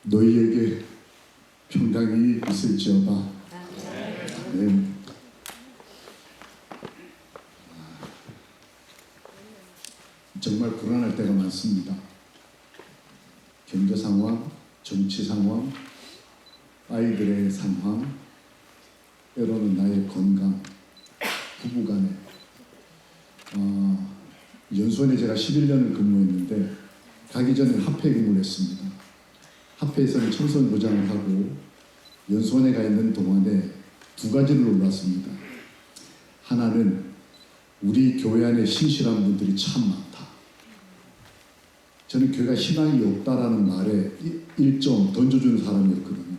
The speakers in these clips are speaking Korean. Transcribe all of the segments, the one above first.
너희에게 평강이 있을지어다. 네. 정말 불안할 때가 많습니다. 경제 상황, 정치 상황, 아이들의 상황, 때로는 나의 건강, 부부 간에. 연수원에 제가 11년을 근무했는데 가기 전에 합회 근무를 했습니다. 합회에서는 청소년 부장을 하고 연수원에 가 있는 동안에 두 가지를 놀랐습니다. 하나는 우리 교회 안에 신실한 분들이 참 많다. 저는 교회가 희망이 없다라는 말에 1점 던져주는 사람이었거든요.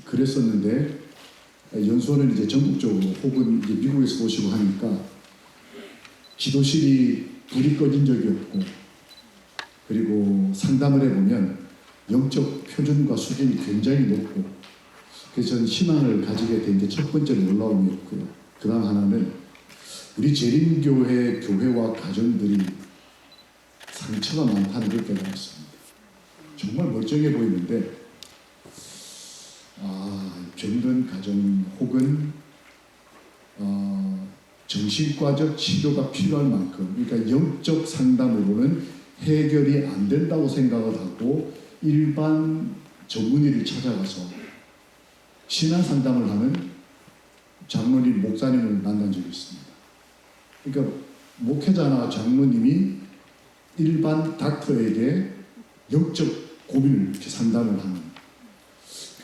그랬었는데 연수원은 이제 전국적으로 혹은 이제 미국에서 오시고 하니까 기도실이 불이 꺼진 적이 없고, 그리고 상담을 해보면 영적 표준과 수준이 굉장히 높고, 그래서 저는 희망을 가지게 된 게 첫 번째 놀라움이었고요. 그 다음 하나는 우리 재림교회 교회와 가정들이 상처가 많다는 걸 깨달았습니다. 정말 멀쩡해 보이는데 병든 가정 혹은 정신과적 치료가 필요할 만큼, 그러니까 영적 상담으로는 해결이 안 된다고 생각을 하고 일반 전문의를 찾아가서 신앙 상담을 하는 장로님, 목사님을 만난 적이 있습니다. 그러니까 목회자나 장로님이 일반 닥터에게 영적 고민을 이렇게 상담을 하는.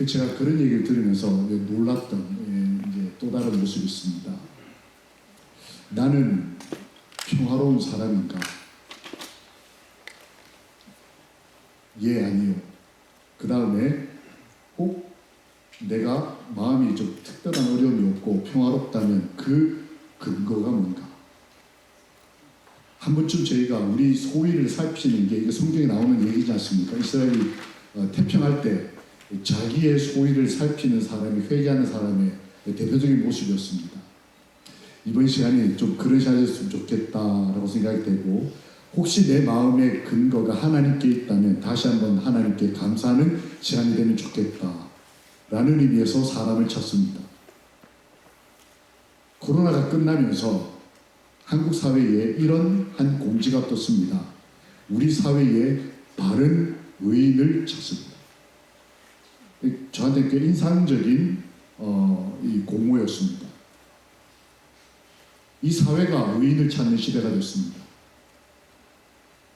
제가 그런 얘기를 들으면서 놀랐던 이제 또 다른 모습이 있습니다. 나는 평화로운 사람인가? 예, 아니요. 그 다음에 혹 내가 마음이 좀 특별한 어려움이 없고 평화롭다면 그 근거가 뭔가? 한 번쯤 저희가 우리 소위를 살피는 게, 이게 성경에 나오는 얘기지 않습니까? 이스라엘이 태평할 때 자기의 소위를 살피는 사람이, 회개하는 사람의 대표적인 모습이었습니다. 이번 시간이 좀 그런 시간이었으면 좋겠다라고 생각이 되고, 혹시 내 마음의 근거가 하나님께 있다면 다시 한번 하나님께 감사하는 시간이 되면 좋겠다라는 의미에서 사람을 찾습니다. 코로나가 끝나면서 한국 사회에 이런 한 공지가 떴습니다. 우리 사회에 바른 의인을 찾습니다. 저한테 꽤 인상적인 이 공모였습니다. 이 사회가 의인을 찾는 시대가 됐습니다.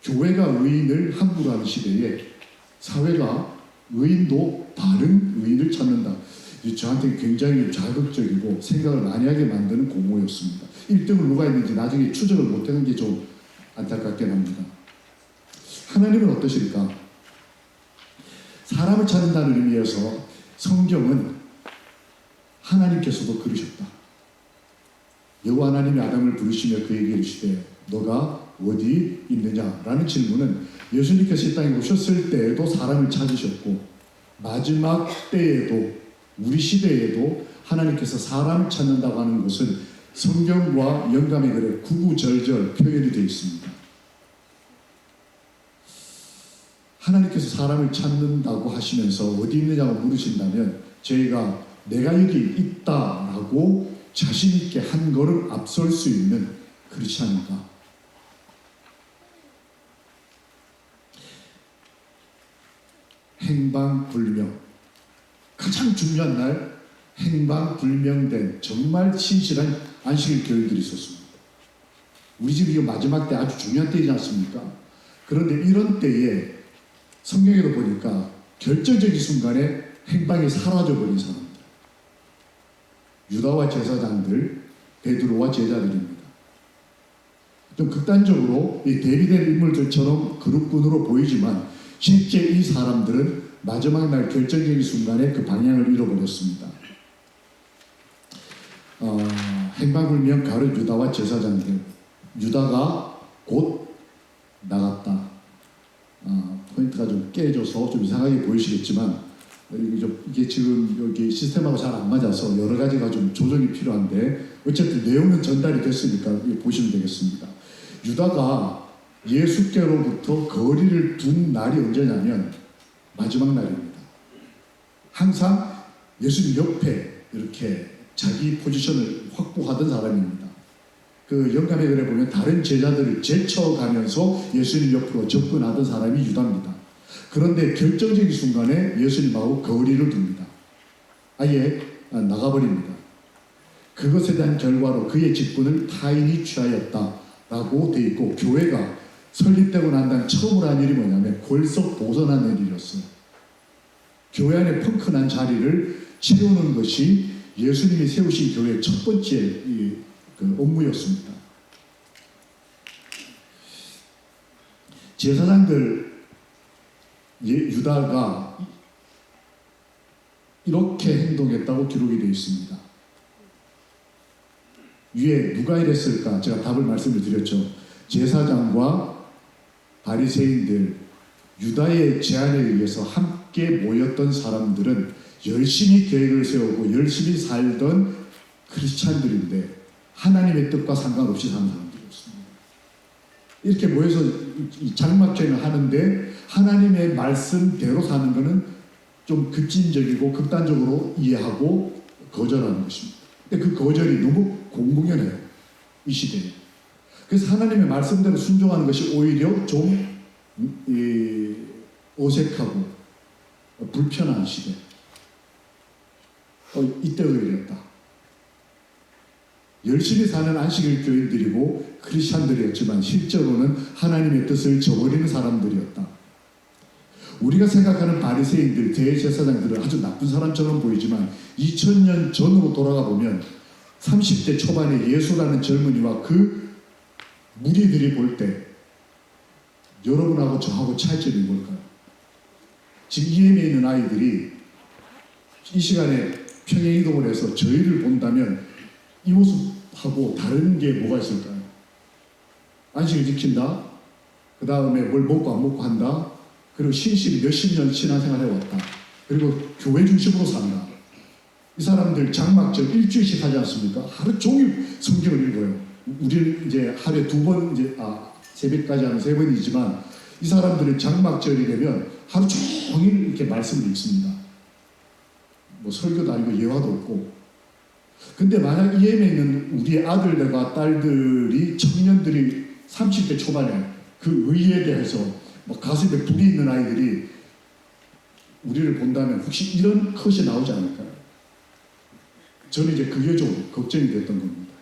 교회가 의인을 함부로 하는 시대에 사회가 의인도 바른 의인을 찾는다. 저한테 굉장히 자극적이고 생각을 많이 하게 만드는 공모였습니다. 1등을 누가 했는지 나중에 추적을 못하는 게 좀 안타깝긴 합니다. 하나님은 어떠실까? 사람을 찾는다는 의미에서 성경은 하나님께서도 그러셨다. 여호와 하나님이 아담을 부르시며 그에게 이르시되 너가 어디 있느냐라는 질문은 예수님께서 이 땅에 오셨을 때에도 사람을 찾으셨고, 마지막 때에도, 우리 시대에도 하나님께서 사람을 찾는다고 하는 것은 성경과 영감의 글에 구구절절 표현이 되어 있습니다. 하나님께서 사람을 찾는다고 하시면서 어디 있느냐고 물으신다면 저희가 내가 여기 있다라고 자신 있게 한 걸음 앞설 수 있는, 그렇지 않을까? 행방불명, 가장 중요한 날 행방불명된 정말 신실한 안식일 교회들이 있었습니다. 우리 집 이거 마지막 때 아주 중요한 때이지 않습니까? 그런데 이런 때에 성경에도 보니까 결정적인 순간에 행방이 사라져버린 사람들, 유다와 제사장들, 베드로와 제자들입니다. 좀 극단적으로 이 대비된 인물들처럼 그룹군으로 보이지만 실제 이 사람들은 마지막 날 결정적인 순간에 그 방향을 잃어버렸습니다. 행방불명 가룟 유다와 제사장들, 유다가 곧 나갔다. 포인트가 좀 깨져서 좀 이상하게 보이시겠지만 이게 지금 여기 시스템하고 잘 안 맞아서 여러 가지가 좀 조정이 필요한데, 어쨌든 내용은 전달이 됐으니까 보시면 되겠습니다. 유다가 예수께로부터 거리를 둔 날이 언제냐면 마지막 날입니다. 항상 예수님 옆에 이렇게 자기 포지션을 확보하던 사람입니다. 그 영감의 글에 보면 다른 제자들을 제쳐가면서 예수님 옆으로 접근하던 사람이 유다입니다. 그런데 결정적인 순간에 예수님하고 거리를 둡니다. 아예 나가버립니다. 그것에 대한 결과로 그의 직분을 타인이 취하였다라고 되어 있고, 교회가 설립되고 난 다음 처음으로 한 일이 뭐냐면 골석 보선하는 일이었어요. 교회 안에 펑크난 자리를 채우는 것이 예수님이 세우신 교회의 첫 번째 그 업무였습니다. 제사장들 유다가 이렇게 행동했다고 기록이 되어 있습니다. 위에 누가 이랬을까? 제가 답을 말씀을 드렸죠. 제사장과 바리새인들, 유다의 제안에 의해서 함께 모였던 사람들은 열심히 계획을 세우고 열심히 살던 크리스찬들인데 하나님의 뜻과 상관없이 사는 사람들이었습니다. 이렇게 모여서 장막전을 하는데 하나님의 말씀대로 사는 것은 좀 급진적이고 극단적으로 이해하고 거절하는 것입니다. 근데 그 거절이 너무 공공연해요, 이 시대에. 그래서 하나님의 말씀대로 순종하는 것이 오히려 좀 어색하고 불편한 시대. 이때도 이랬다. 열심히 사는 안식일 교인들이고 크리스찬들이었지만 실제로는 하나님의 뜻을 저버리는 사람들이었다. 우리가 생각하는 바리새인들, 대제사장들은 아주 나쁜 사람처럼 보이지만 2000년 전으로 돌아가 보면 30대 초반의 예수라는 젊은이와 그 무리들이 볼 때 여러분하고 저하고 차이점이 뭘까요? 지금 EM에 있는 아이들이 이 시간에 평행이동을 해서 저희를 본다면 이 모습하고 다른 게 뭐가 있을까요? 안식을 지킨다, 그 다음에 뭘 먹고 안 먹고 한다, 그리고 신실히 몇십 년 신앙생활 해왔다, 그리고 교회 중심으로 산다. 이 사람들 장막절 일주일씩 하지 않습니까? 하루 종일 성경을 읽어요. 우리는 이제 하루에 2번, 이제 새벽까지 하면 3번이지만 이 사람들은 장막절이 되면 하루 종일 이렇게 말씀을 읽습니다. 뭐 설교도 아니고 예화도 없고. 근데 만약 EM에 있는 우리의 아들들과 딸들이, 청년들이 30대 초반에 그 의의에 대해서 뭐 가슴에 불이 있는 아이들이 우리를 본다면 혹시 이런 컷이 나오지 않을까요? 저는 이제 그게 좀 걱정이 됐던 겁니다.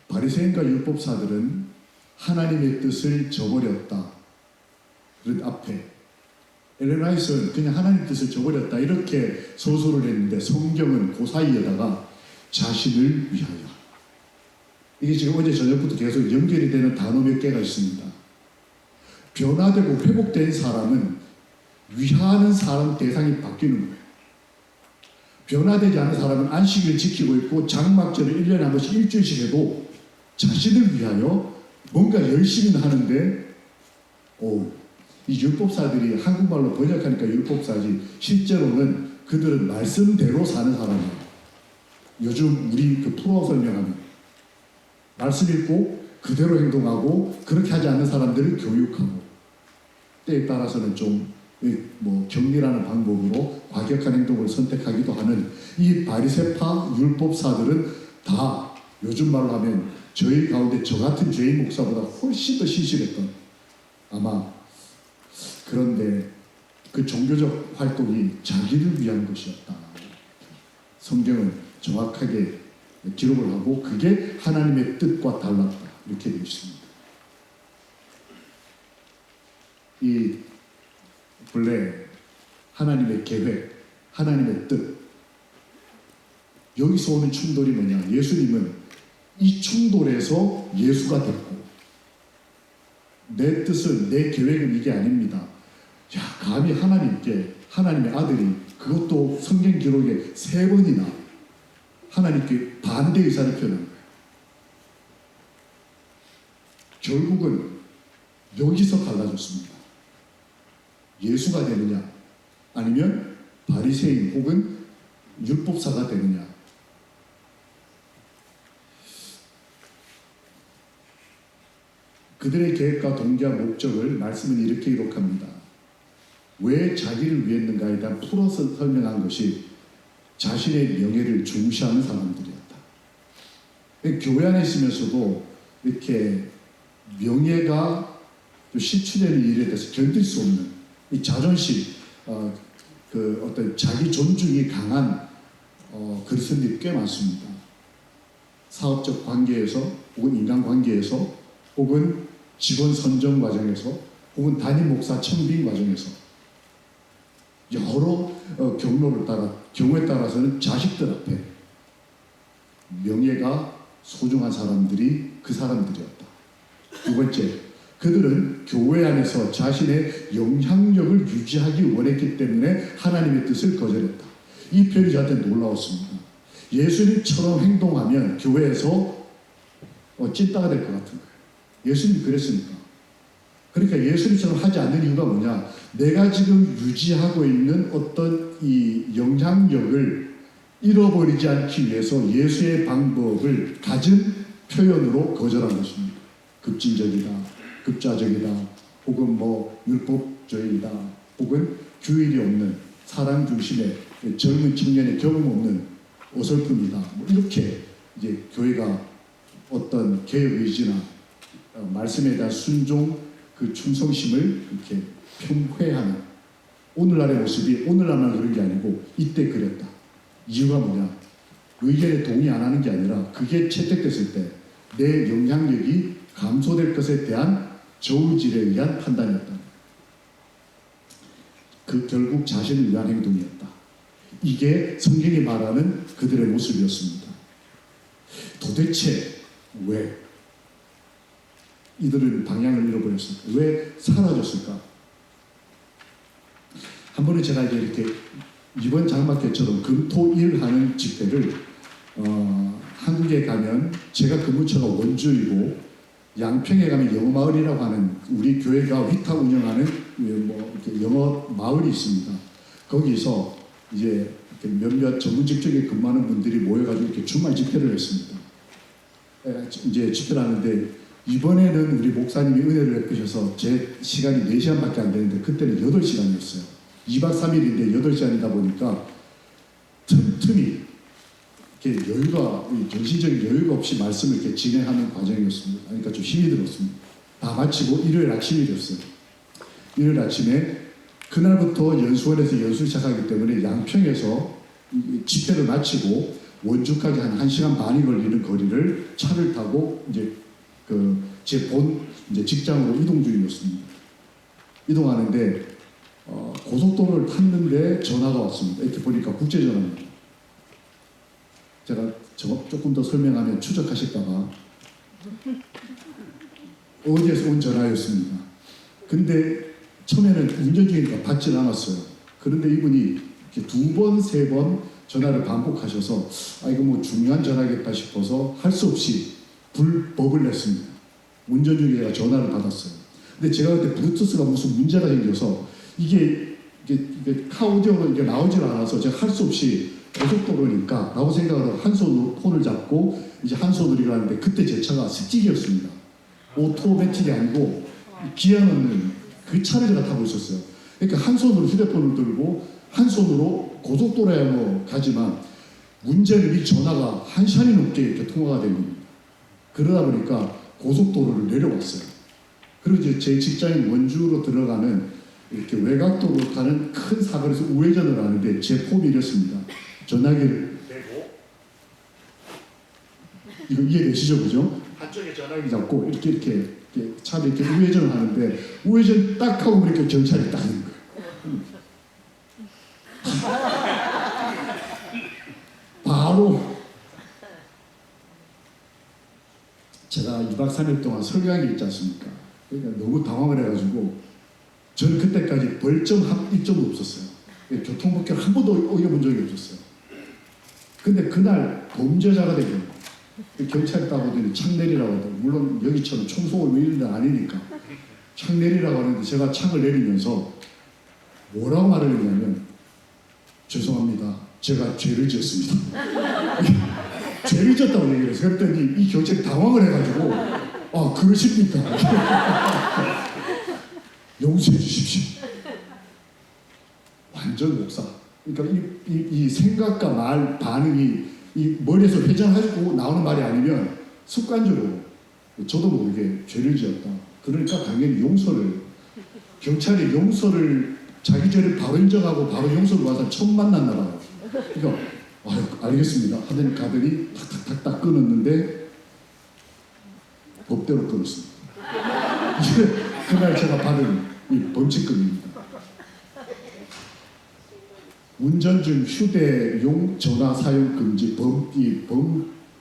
바리새인과 율법사들은 하나님의 뜻을 저버렸다. 그 앞에 엘렌 화이트는 그냥 하나님의 뜻을 저버렸다 이렇게 서술을 했는데, 성경은 그 사이에다가 자신을 위하여, 이게 지금 어제 저녁부터 계속 연결이 되는 단어 몇 개가 있습니다. 변화되고 회복된 사람은 위하는 사람 대상이 바뀌는 거예요. 변화되지 않은 사람은 안식일을 지키고 있고 장막절을 1년에 한 번씩 일주일씩 해도 자신을 위하여 뭔가 열심히는 하는데, 이 율법사들이 한국말로 번역하니까 율법사지 실제로는 그들은 말씀대로 사는 사람이에요. 요즘 우리 그 풀어 설명하면 말씀 읽고 그대로 행동하고 그렇게 하지 않는 사람들을 교육하고, 때에 따라서는 좀 뭐 격리라는 방법으로 과격한 행동을 선택하기도 하는 이 바리새파 율법사들은 다 요즘 말로 하면 저희 가운데 저 같은 죄인 목사보다 훨씬 더 신실했던, 아마 그런데 그 종교적 활동이 자기를 위한 것이었다. 성경은 정확하게 기록을 하고 그게 하나님의 뜻과 달랐다 이렇게 되어 있습니다. 이 본래 하나님의 계획, 하나님의 뜻, 여기서 오는 충돌이 뭐냐? 예수님은 이 충돌에서 예수가 됐고, 내 뜻은, 내 계획은 이게 아닙니다. 야, 감히 하나님께, 하나님의 아들이 그것도 성경 기록에 3번이나 하나님께 반대 의사를 표현한 거예요. 결국은 여기서 갈라졌습니다. 예수가 되느냐, 아니면 바리새인 혹은 율법사가 되느냐. 그들의 계획과 동기와 목적을 말씀은 이렇게 기록합니다. 왜 자기를 위했는가에 대한 풀어서 설명한 것이 자신의 명예를 중시하는 사람들이었다. 교회 안에 있으면서도 이렇게 명예가 실추되는 일에 대해서 견딜 수 없는 이 자존심, 그 어떤 자기 존중이 강한 그리스도인들이 꽤 많습니다. 사업적 관계에서 혹은 인간 관계에서 혹은 직원 선정 과정에서 혹은 담임 목사 청빙 과정에서 여러 경로를 따라 경우에 따라서는 자식들 앞에 명예가 소중한 사람들이 그 사람들이었다. 두 번째, 그들은 교회 안에서 자신의 영향력을 유지하기 원했기 때문에 하나님의 뜻을 거절했다. 이 표현이 저한테 놀라웠습니다. 예수님처럼 행동하면 교회에서 찐따가 될 것 같은 거예요. 예수님이 그랬으니까. 그러니까 예수님처럼 하지 않는 이유가 뭐냐? 내가 지금 유지하고 있는 어떤 이 영향력을 잃어버리지 않기 위해서 예수의 방법을 가진 표현으로 거절한 것입니다. 급진적이다, 급자적이다, 혹은 율법적이다, 혹은 규율이 없는 사람 중심의 젊은 청년의 경험 없는 어설픔이다. 이렇게 이제 교회가 어떤 개혁 의지나 말씀에 대한 순종, 그 충성심을 이렇게 평회하는 오늘날의 모습이 오늘날만 그런 게 아니고 이때 그랬다. 이유가 뭐냐? 의견에 동의 안 하는 게 아니라 그게 채택됐을 때 내 영향력이 감소될 것에 대한 저울질에 의한 판단이었다. 그 결국 자신을 위한 행동이었다. 이게 성경이 말하는 그들의 모습이었습니다. 도대체 왜 이들은 방향을 잃어버렸을까? 왜 사라졌을까? 한 번은 제가 이렇게 이번 장막회처럼 금토일 하는 집회를 한국에 가면 제가 근무처가 원주이고 양평에 가면 영어마을이라고 하는 우리 교회가 위탁 운영하는 이렇게 영어 마을이 있습니다. 거기서 이제 몇몇 전문직 쪽에 근무하는 분들이 모여가지고 이렇게 주말 집회를 했습니다. 이제 집회를 하는데 이번에는 우리 목사님이 은혜를 베푸셔서 제 시간이 4시간밖에 안 되는데 그때는 8시간이었어요. 2박 3일인데 8시간이다 보니까 틈틈이 이렇게 여유가, 정신적인 여유가 없이 말씀을 이렇게 진행하는 과정이었습니다. 그러니까 좀 힘이 들었습니다. 다 마치고 일요일 아침이 됐어요. 일요일 아침에 그날부터 연수원에서 연수를 시작하기 때문에 양평에서 집회를 마치고 원주까지 한 1시간 반이 걸리는 거리를 차를 타고 이제 제 이제 직장으로 이동 중이었습니다. 이동하는데 고속도로를 탔는데 전화가 왔습니다. 이렇게 보니까 국제전화입니다. 제가 조금 더 설명하면 추적하실까봐 어디에서 온 전화였습니다. 근데 처음에는 운전 중이니까 받지는 않았어요. 그런데 이분이 이렇게 2번, 3번 전화를 반복하셔서 이거 중요한 전화겠다 싶어서 할 수 없이 불법을 냈습니다. 운전 중에 제가 전화를 받았어요. 근데 제가 그때 블루투스가 무슨 문제가 생겨서 이게 카오디오가 이게 나오질 않아서 제가 할 수 없이 고속도로니까 라고 생각을 하고 한 손으로 폰을 잡고 이제 한 손으로 일하는데 그때 제 차가 스틱이었습니다. 오토매틱이 아니고 기어 넣는 그 차를 제가 타고 있었어요. 그러니까 한 손으로 휴대폰을 들고 한 손으로 고속도로에 가지만 문제는 이 전화가 1시간이 넘게 이렇게 통화가 된 겁니다. 그러다 보니까 고속도로를 내려왔어요. 그리고 이제 제 직장인 원주로 들어가는 이렇게 외곽도로 가는 큰 사거리에서 우회전을 하는데 제 폼이 이랬습니다. 전화기를 대고 이거 이해되시죠, 그죠? 한쪽에 전화기 잡고 이렇게 차를 이렇게 우회전을 하는데 우회전 딱 하고 보니까 경찰이 딱 있는 거예요. 바로 제가 2박 3일 동안 설교한 게 있지 않습니까? 그러니까 너무 당황을 해가지고 저는 그때까지 벌점 한 1점도 없었어요. 교통법규를 한 번도 어겨본 적이 없었어요. 근데 그날 범죄자가 된 거예요. 경찰이 따보더니 창 내리라고 하더라고요. 물론 여기처럼 총속을 이런 데는 아니니까 창 내리라고 하는데 제가 창을 내리면서 뭐라고 말을 했냐면 죄송합니다. 제가 죄를 지었습니다. 죄를 지었다고 얘기를 했어요. 그랬더니 이 경찰이 당황을 해가지고 아, 그러십니까? 용서해 주십시오. 완전 목사. 그러니까 이 생각과 말 반응이 이 머리에서 회전하고 나오는 말이 아니면 습관적으로 저도 모르게 죄를 지었다. 그러니까 당연히 용서를, 경찰이 용서를 자기 죄를 바로 인정하고 바로 용서를 와서 처음 만났나 봐요. 그러니까 아유, 알겠습니다 하더니 가더니 탁탁탁탁 끊었는데 법대로 끊었습니다. 이게 그날 제가 받은 이 범칙금입니다. 운전 중 휴대용 전화 사용 금지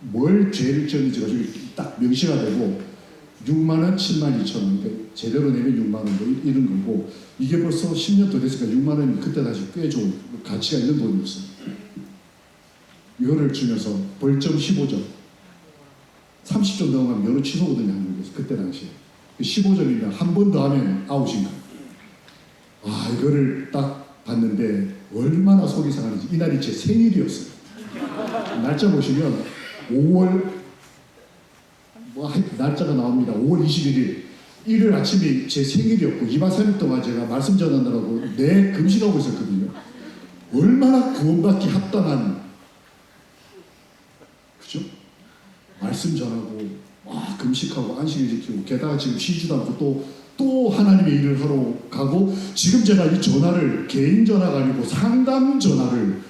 뭘 죄를 지었는지 가지고 딱 명시가 되고 6만 원, 7만 2천 원, 제대로 내면 6만 원 뭐 이런 거고, 이게 벌써 10년 더 됐으니까 6만 원이 그때 다시 꽤 좋은 가치가 있는 돈이었어요. 이거를 주면서 벌점 15점, 30점 넘어가면 면허 취소거든요, 한국에서 그때 당시에. 15점이면 한 번 더 하면 아웃인 거예요. 아, 이거를 딱 봤는데 얼마나 속이 상하는지. 이날이 제 생일이었어요. 날짜 보시면 5월 날짜가 나옵니다. 5월 21일 일요일 아침이 제 생일이었고 2박 3일 동안 제가 말씀 전하느라고 내 금식하고 있었거든요. 얼마나 구원받기 합당한, 그죠? 말씀 전하고 금식하고 안식일 지키고, 게다가 지금 쉬지도 않고 또 하나님의 일을 하러 가고, 지금 제가 이 전화를 개인 전화가 아니고 상담 전화를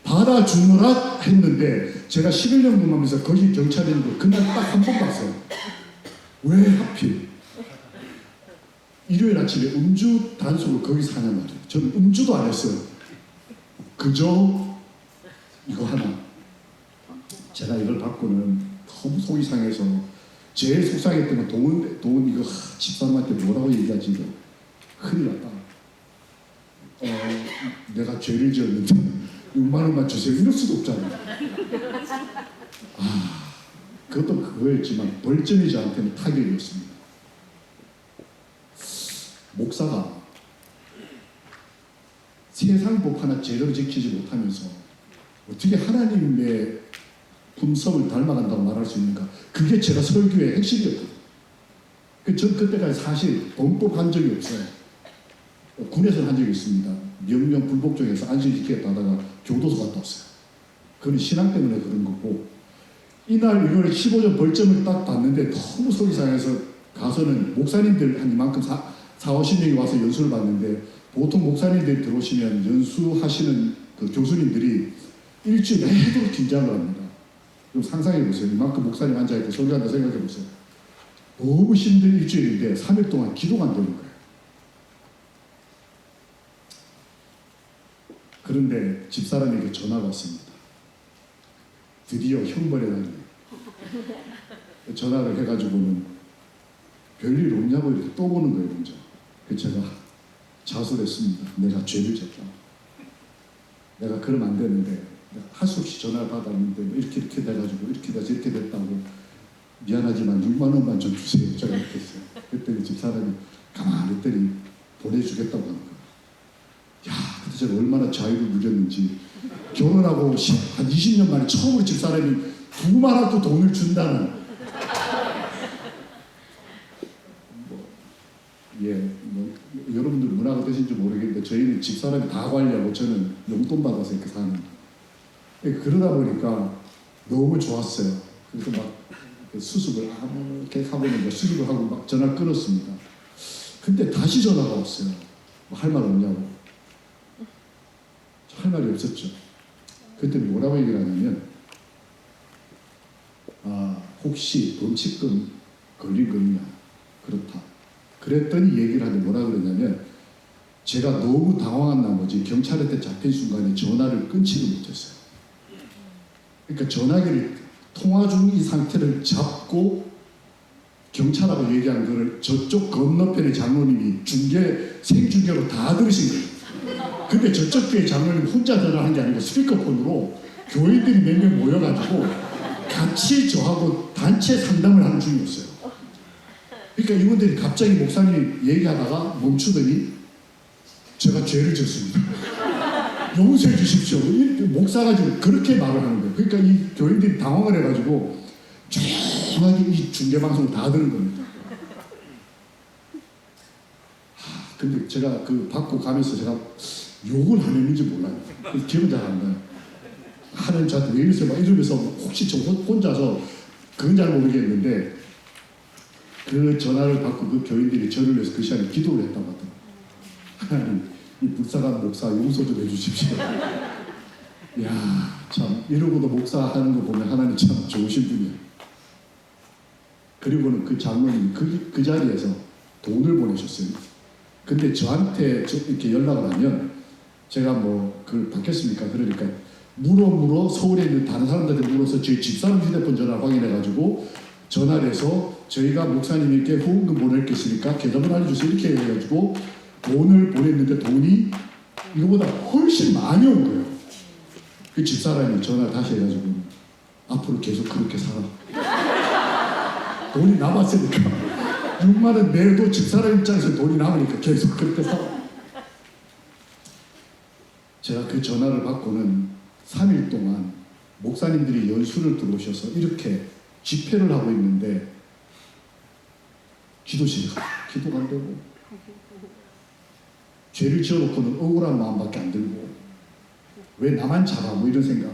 받아주느라 했는데, 제가 11년 근무하면서 거기 경찰에 있는 거 그날 딱 한 번 봤어요. 왜 하필 일요일 아침에 음주 단속을 거기서 하냐 말이에요. 저는 음주도 안 했어요. 그저 이거 하나. 제가 이걸 받고는 너무 속이 상해서 제일 속상했던 건 돈 이거 집사람한테 뭐라고 얘기하지, 이거 큰일 났다. 내가 죄를 지었는데 6만 원만 주세요 이럴 수도 없잖아요. 그것도 그거였지만 벌점이 저한테는 타격이었습니다. 목사가 세상 법 하나 제대로 지키지 못하면서 어떻게 하나님의 품성을 닮아간다고 말할 수 있는가? 그게 제가 설교의 핵심이었거든요. 전 그때까지 사실 범법 한 적이 없어요. 군에서 한 적이 있습니다. 명령 불복종에서 안식시키겠다 하다가 교도소 갔다 왔어요. 그건 신앙 때문에 그런 거고, 이날 이걸 15점 벌점을 딱 봤는데 너무 속이 상해서 가서는 목사님들 한 이만큼 40-50명이 와서 연수를 받는데, 보통 목사님들이 들어오시면 연수하시는 그 교수님들이 일주일 내도록 긴장을 합니다. 좀 상상해 보세요. 이만큼 목사님 앉아있고 설교한다 생각해 보세요. 너무 힘든 일주일인데 3일 동안 기도가 안 되는 거예요. 그런데 집사람에게 전화가 왔습니다. 드디어 형벌의 날이. 전화를 해가지고는 별일 없냐고 이렇게 또 보는 거예요, 먼저. 그래서 제가 자수했습니다. 내가 죄를 졌다. 내가 그러면 안 되는데, 할 수 없이 전화를 받았는데 이렇게 돼가지고 이렇게 돼서 이렇게 됐다고, 미안하지만 6만 원만 좀 주세요. 제가 이렇게 했어요. 그랬더니 집사람이 가만히 있더니 보내주겠다고 하는 거예요. 야, 그때 제가 얼마나 자유를 누렸는지. 결혼하고 한 20년 만에 처음으로 집사람이 2만 원도 돈을 준다는. 여러분들 문화가 어떠신지 모르겠는데 저희는 집사람이 다 관리하고 저는 용돈 받아서 이렇게 사는. 그러다 보니까 너무 좋았어요. 그래서 막 수습을 이렇게 하고 있는데 수습을 하고 막 전화를 끊었습니다. 근데 다시 전화가 왔어요. 뭐 할 말 없냐고. 할 말이 없었죠. 그때 뭐라고 얘기를 하냐면, 혹시 범칙금 걸린 거 있냐? 그렇다. 그랬더니 얘기를 하는데 뭐라 그러냐면, 제가 너무 당황한 나머지 경찰한테 잡힌 순간에 전화를 끊지를 못했어요. 그러니까 전화기를 통화 중 이 상태를 잡고 경찰하고 얘기한 거를 저쪽 건너편의 장로님이 생중계로 다 들으신 거예요. 근데 저쪽 교회 장로님 혼자 전화한 게 아니고 스피커폰으로 교인들이 몇 명 모여가지고 같이 저하고 단체 상담을 하는 중이었어요. 그러니까 이분들이 갑자기 목사님 얘기하다가 멈추더니 제가 죄를 졌습니다. 용서해 주십시오. 목사가 지금 그렇게 말을 하는 거예요. 그러니까 이 교인들이 당황을 해가지고 엉뚱하게 이 중계방송을 다 들은 겁니다. 근데 제가 그 받고 가면서 제가 욕을 하는지 몰라요. 기억은 잘 안 나요. 하는 저한테 왜 이러세요? 막 이러면서 혹시 저 혼자서 그건 잘 모르겠는데 그 전화를 받고 그 교인들이 저를 위해서 그 시간에 기도를 했다고 하더라고요. 하나님, 이 불쌍한 목사 용서 좀 해주십시오. 이야, 참 이러고도 목사하는 거 보면 하나님 참 좋으신 분이에요. 그리고는 그 장로님이 그 자리에서 돈을 보내셨어요. 근데 저한테 이렇게 연락을 하면 제가 뭐 그걸 받겠습니까? 그러니까 물어 서울에 있는 다른 사람들한테 물어서 저희 집사람 휴대폰 전화를 확인해가지고 전화를 해서 저희가 목사님께 후원금 보낼 게 있으니까 계좌번호 알려주세요 이렇게 해가지고 돈을 보냈는데 돈이 이거보다 훨씬 많이 온 거예요. 그 집사람이 전화를 다시 해가지고 앞으로 계속 그렇게 살아. 돈이 남았으니까 6만 원 내도 집사람 입장에서 돈이 남으니까 계속 그렇게 살아. 제가 그 전화를 받고는 3일 동안 목사님들이 연수를 들어오셔서 이렇게 집회를 하고 있는데 기도실에 기도가 안 되고 죄를 지어놓고는 억울한 마음밖에 안 들고 왜 나만 잡아 뭐 이런 생각.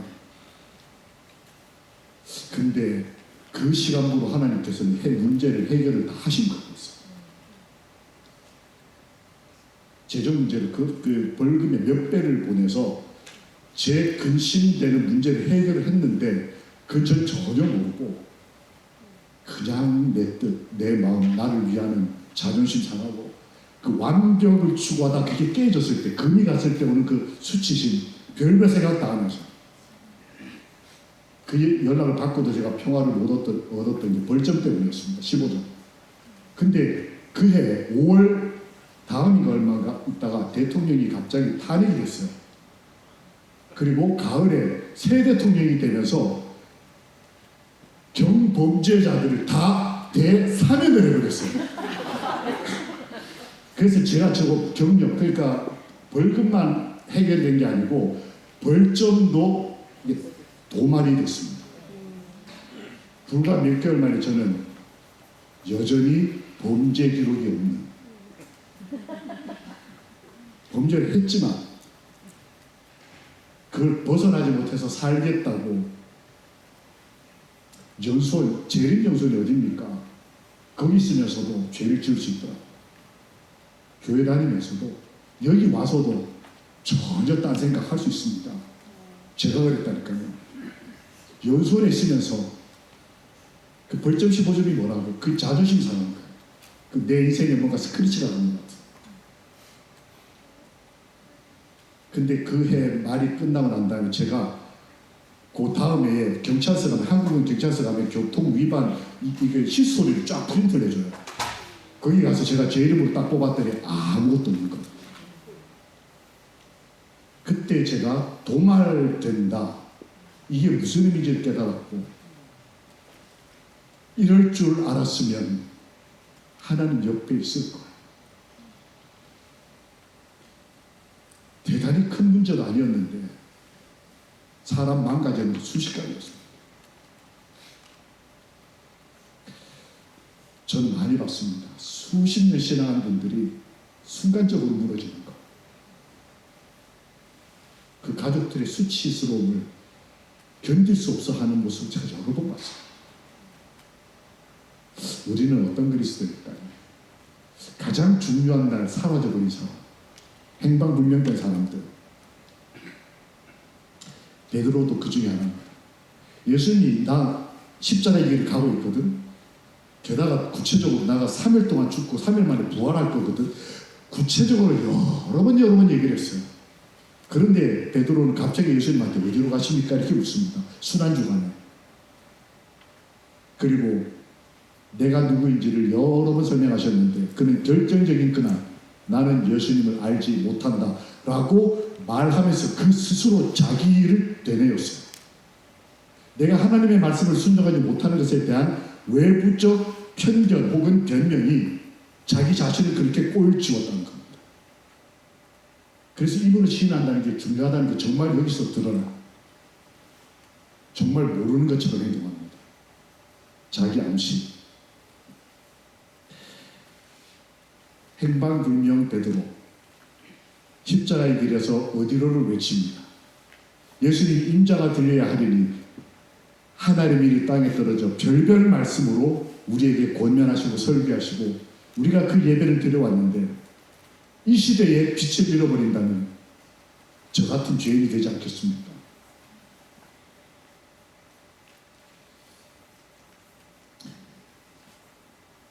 근데 그 시간부로 하나님께서는 문제를 해결을 다 하신 거였어요. 재정 문제를 그 벌금의 몇 배를 보내서 제 근심되는 문제를 해결을 했는데 그건 전 전혀 모르고 그냥 내 뜻, 내 마음, 나를 위하는 자존심 상하고 그 완벽을 추구하다 그게 깨졌을 때 금이 갔을 때 오는 그 수치심 별별 생각 다 하면서 그 연락을 받고도 제가 평화를 못 얻었던 게 벌점 때문이었습니다. 15점. 근데 그해 5월 다음인가 얼마가 있다가 대통령이 갑자기 탄핵이 됐어요. 그리고 가을에 새 대통령이 되면서 경범죄자들을 다 대사면을 해버렸어요. 그래서 제가 저거 경력, 그러니까 벌금만 해결된 게 아니고 벌점도 도말이 됐습니다. 불과 몇 개월 만에 저는 여전히 범죄 기록이 없는 범죄를 했지만 그걸 벗어나지 못해서 살겠다고 연수원, 재림연수원이 어딥니까? 거기 있으면서도 죄를 지을 수 있더라고요. 교회 다니면서도 여기 와서도 전혀 딴 생각할 수 있습니다. 제가 그랬다니까요. 연수원에 있으면서 그 벌점 15점이 뭐라고 그 자존심 상한 거예요. 그 내 인생에 뭔가 스크래치가 나는 것 같아요. 근데 그 해 말이 끝나고 난 다음에 제가 그 다음 해에 경찰서 가면 한국은 경찰서 가면 교통 위반 이게 히스토리를 쫙 프린트를 해줘요. 거기 가서 제가 제 이름으로 딱 뽑았더니 아무것도 없는 거예요. 그때 제가 도말된다 이게 무슨 의미인지를 깨달았고 이럴 줄 알았으면 하나님 옆에 있을 거예요. 대단히 큰 문제도 아니었는데 사람 망가지는 순식간이었습니다. 저는 많이 봤습니다. 수십 년 신앙하는 분들이 순간적으로 무너지는 것. 그 가족들의 수치스러움을 견딜 수 없어 하는 모습을 제가 여러 번 봤어요. 우리는 어떤 그리스도일까요? 가장 중요한 날 사라져버린 사람, 행방불명된 사람들. 베드로도 그 중에 하나입니다. 예수님이 나 십자가의 길을 가고 있거든. 게다가 구체적으로 나가 3일 동안 죽고 3일 만에 부활할 거거든. 구체적으로 여러 번 얘기를 했어요. 그런데 베드로는 갑자기 예수님한테 어디로 가십니까? 이렇게 묻습니다. 순환주간에. 그리고 내가 누구인지를 여러 번 설명하셨는데 그는 결정적인 그날 나는 예수님을 알지 못한다 라고 말하면서 그 스스로 자기를 되뇌었어요. 내가 하나님의 말씀을 순종하지 못하는 것에 대한 외부적 편견 혹은 변명이 자기 자신을 그렇게 꼴찌웠다는 겁니다. 그래서 이분을 시인한다는 게 중요하다는 게 정말 여기서 드러나. 정말 모르는 것처럼 행동합니다. 자기 암시. 행방불명 베드로 십자가의 길에서 어디로를 외칩니다. 예수님 임자가 들려야 하리니 하나님이 이 땅에 떨어져 별별 말씀으로 우리에게 권면하시고 설교하시고 우리가 그 예배를 드려왔는데 이 시대에 빛을 잃어버린다면 저 같은 죄인이 되지 않겠습니까?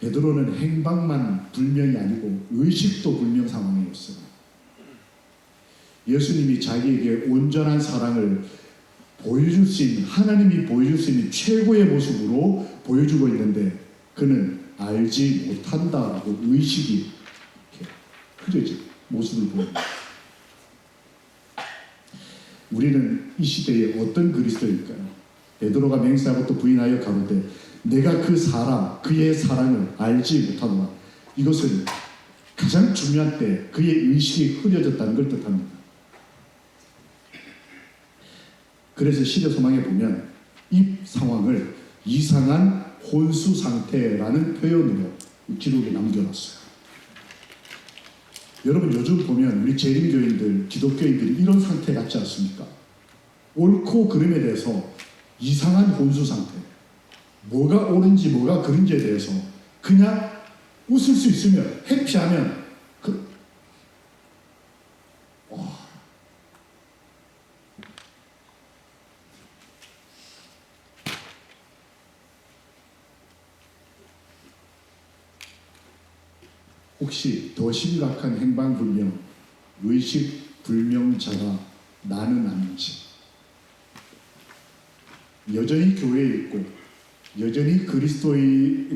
베드로는 행방만 불명이 아니고 의식도 불명 상황이었어요. 예수님이 자기에게 온전한 사랑을 보여줄 수 있는, 하나님이 보여줄 수 있는 최고의 모습으로 보여주고 있는데 그는 알지 못한다라고 의식이 이렇게 흐려진 모습을 보입니다. 우리는 이 시대에 어떤 그리스도일까요? 베드로가 맹세하고 또 부인하여 가로되 내가 그 사람, 그의 사랑을 알지 못하노라. 이것은 가장 중요한 때 그의 의식이 흐려졌다는 걸 뜻합니다. 그래서 시대소망에 보면 이 상황을 이상한 혼수 상태라는 표현으로 기록에 남겨놨어요. 여러분 요즘 보면 우리 재림교인들, 기독교인들이 이런 상태 같지 않습니까? 옳고 그름에 대해서 이상한 혼수 상태, 뭐가 옳은지 뭐가 그른지에 대해서 그냥 웃을 수 있으면, 해피하면 혹시 더 심각한 행방불명, 의식불명자가 나는 아닌지, 여전히 교회에 있고 여전히 그리스도의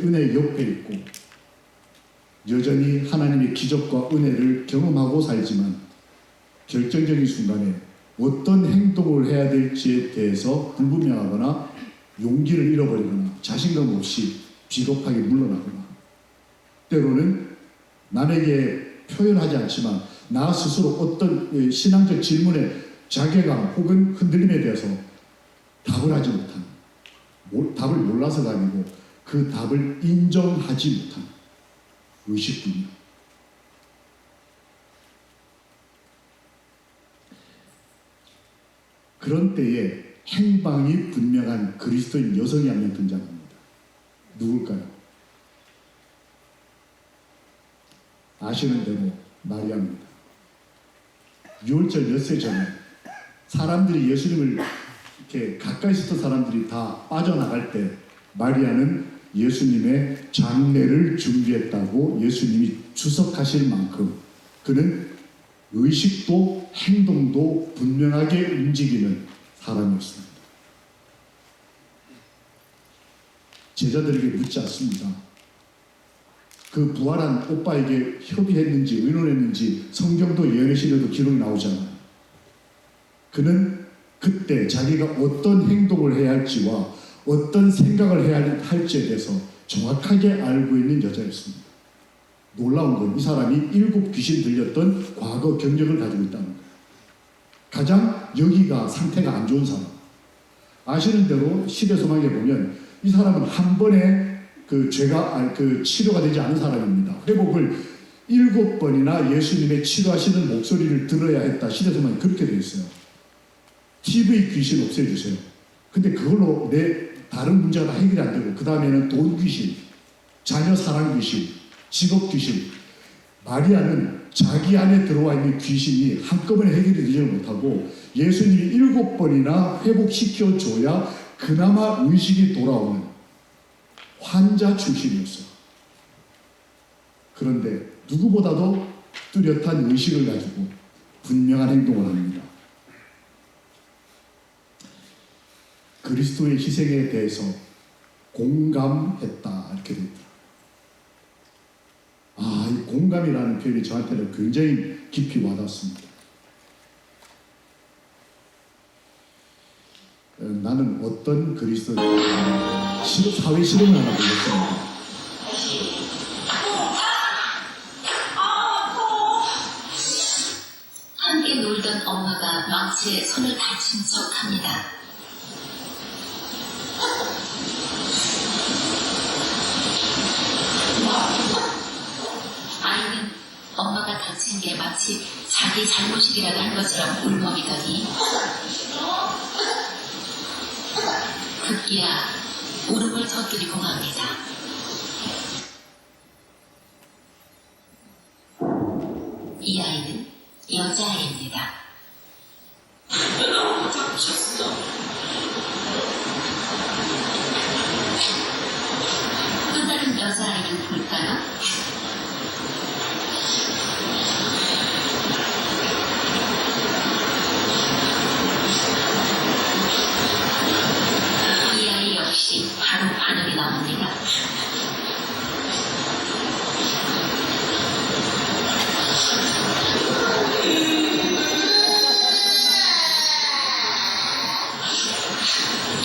은혜 옆에 있고 여전히 하나님의 기적과 은혜를 경험하고 살지만 결정적인 순간에 어떤 행동을 해야 될지에 대해서 불분명하거나 용기를 잃어버리거나 자신감 없이 비겁하게 물러나거나 때로는 남에게 표현하지 않지만 나 스스로 어떤 신앙적 질문에 자괴감 혹은 흔들림에 대해서 답을 하지 못한, 답을 몰라서가 아니고 그 답을 인정하지 못한 의식불명. 그런 때에 행방이 분명한 그리스도인 여성이 한 명 등장합니다. 누굴까요? 아시는 대로 마리아입니다. 유월절 엿새 전에 사람들이 예수님을 이렇게 가까이 있었던 사람들이 다 빠져나갈 때 마리아는 예수님의 장례를 준비했다고 예수님이 주석하실 만큼 그는 의식도 행동도 분명하게 움직이는 사람이었습니다. 제자들에게 묻지 않습니다. 그 부활한 오빠에게 협의했는지 의논했는지 성경도 예언의 시대도 기록이 나오잖아요. 그는 그때 자기가 어떤 행동을 해야 할지와 어떤 생각을 해야 할지에 대해서 정확하게 알고 있는 여자였습니다. 놀라운 건 이 사람이 7 귀신 들렸던 과거 경력을 가지고 있다는 거예요. 가장 여기가 상태가 안 좋은 사람. 아시는 대로 시대소망에 보면 이 사람은 한 번에 죄가 치료가 되지 않은 사람입니다. 회복을 7번이나 예수님의 치료하시는 목소리를 들어야 했다. 시대소망이 그렇게 되어 있어요. TV 귀신 없애주세요. 근데 그걸로 내 다른 문제가 다 해결이 안 되고 그 다음에는 돈 귀신, 자녀 사랑 귀신, 직업 귀신. 마리아는 자기 안에 들어와 있는 귀신이 한꺼번에 해결이 되지 못하고 예수님이 7번이나 회복시켜줘야 그나마 의식이 돌아오는 환자 출신이었어요. 그런데 누구보다도 뚜렷한 의식을 가지고 분명한 행동을 합니다. 그리스도의 희생에 대해서 공감했다 이렇게 됩니다. 이 공감이라는 표현이 저한테는 굉장히 깊이 와닿습니다. 나는 어떤 그리스도인가 사회 실험을 하나 보겠습니다. 함께 놀던 엄마가 망치에 손을 다친 척합니다. 닥친 게 마치 자기 잘못이라도 한 것처럼 울먹이더니 급기야 울음을 터뜨리고 맙니다. 이 아이는 여자아이입니다. 또 다른 여자아이를 볼까요? 이 아이 역시 바로 반응이 나옵니다.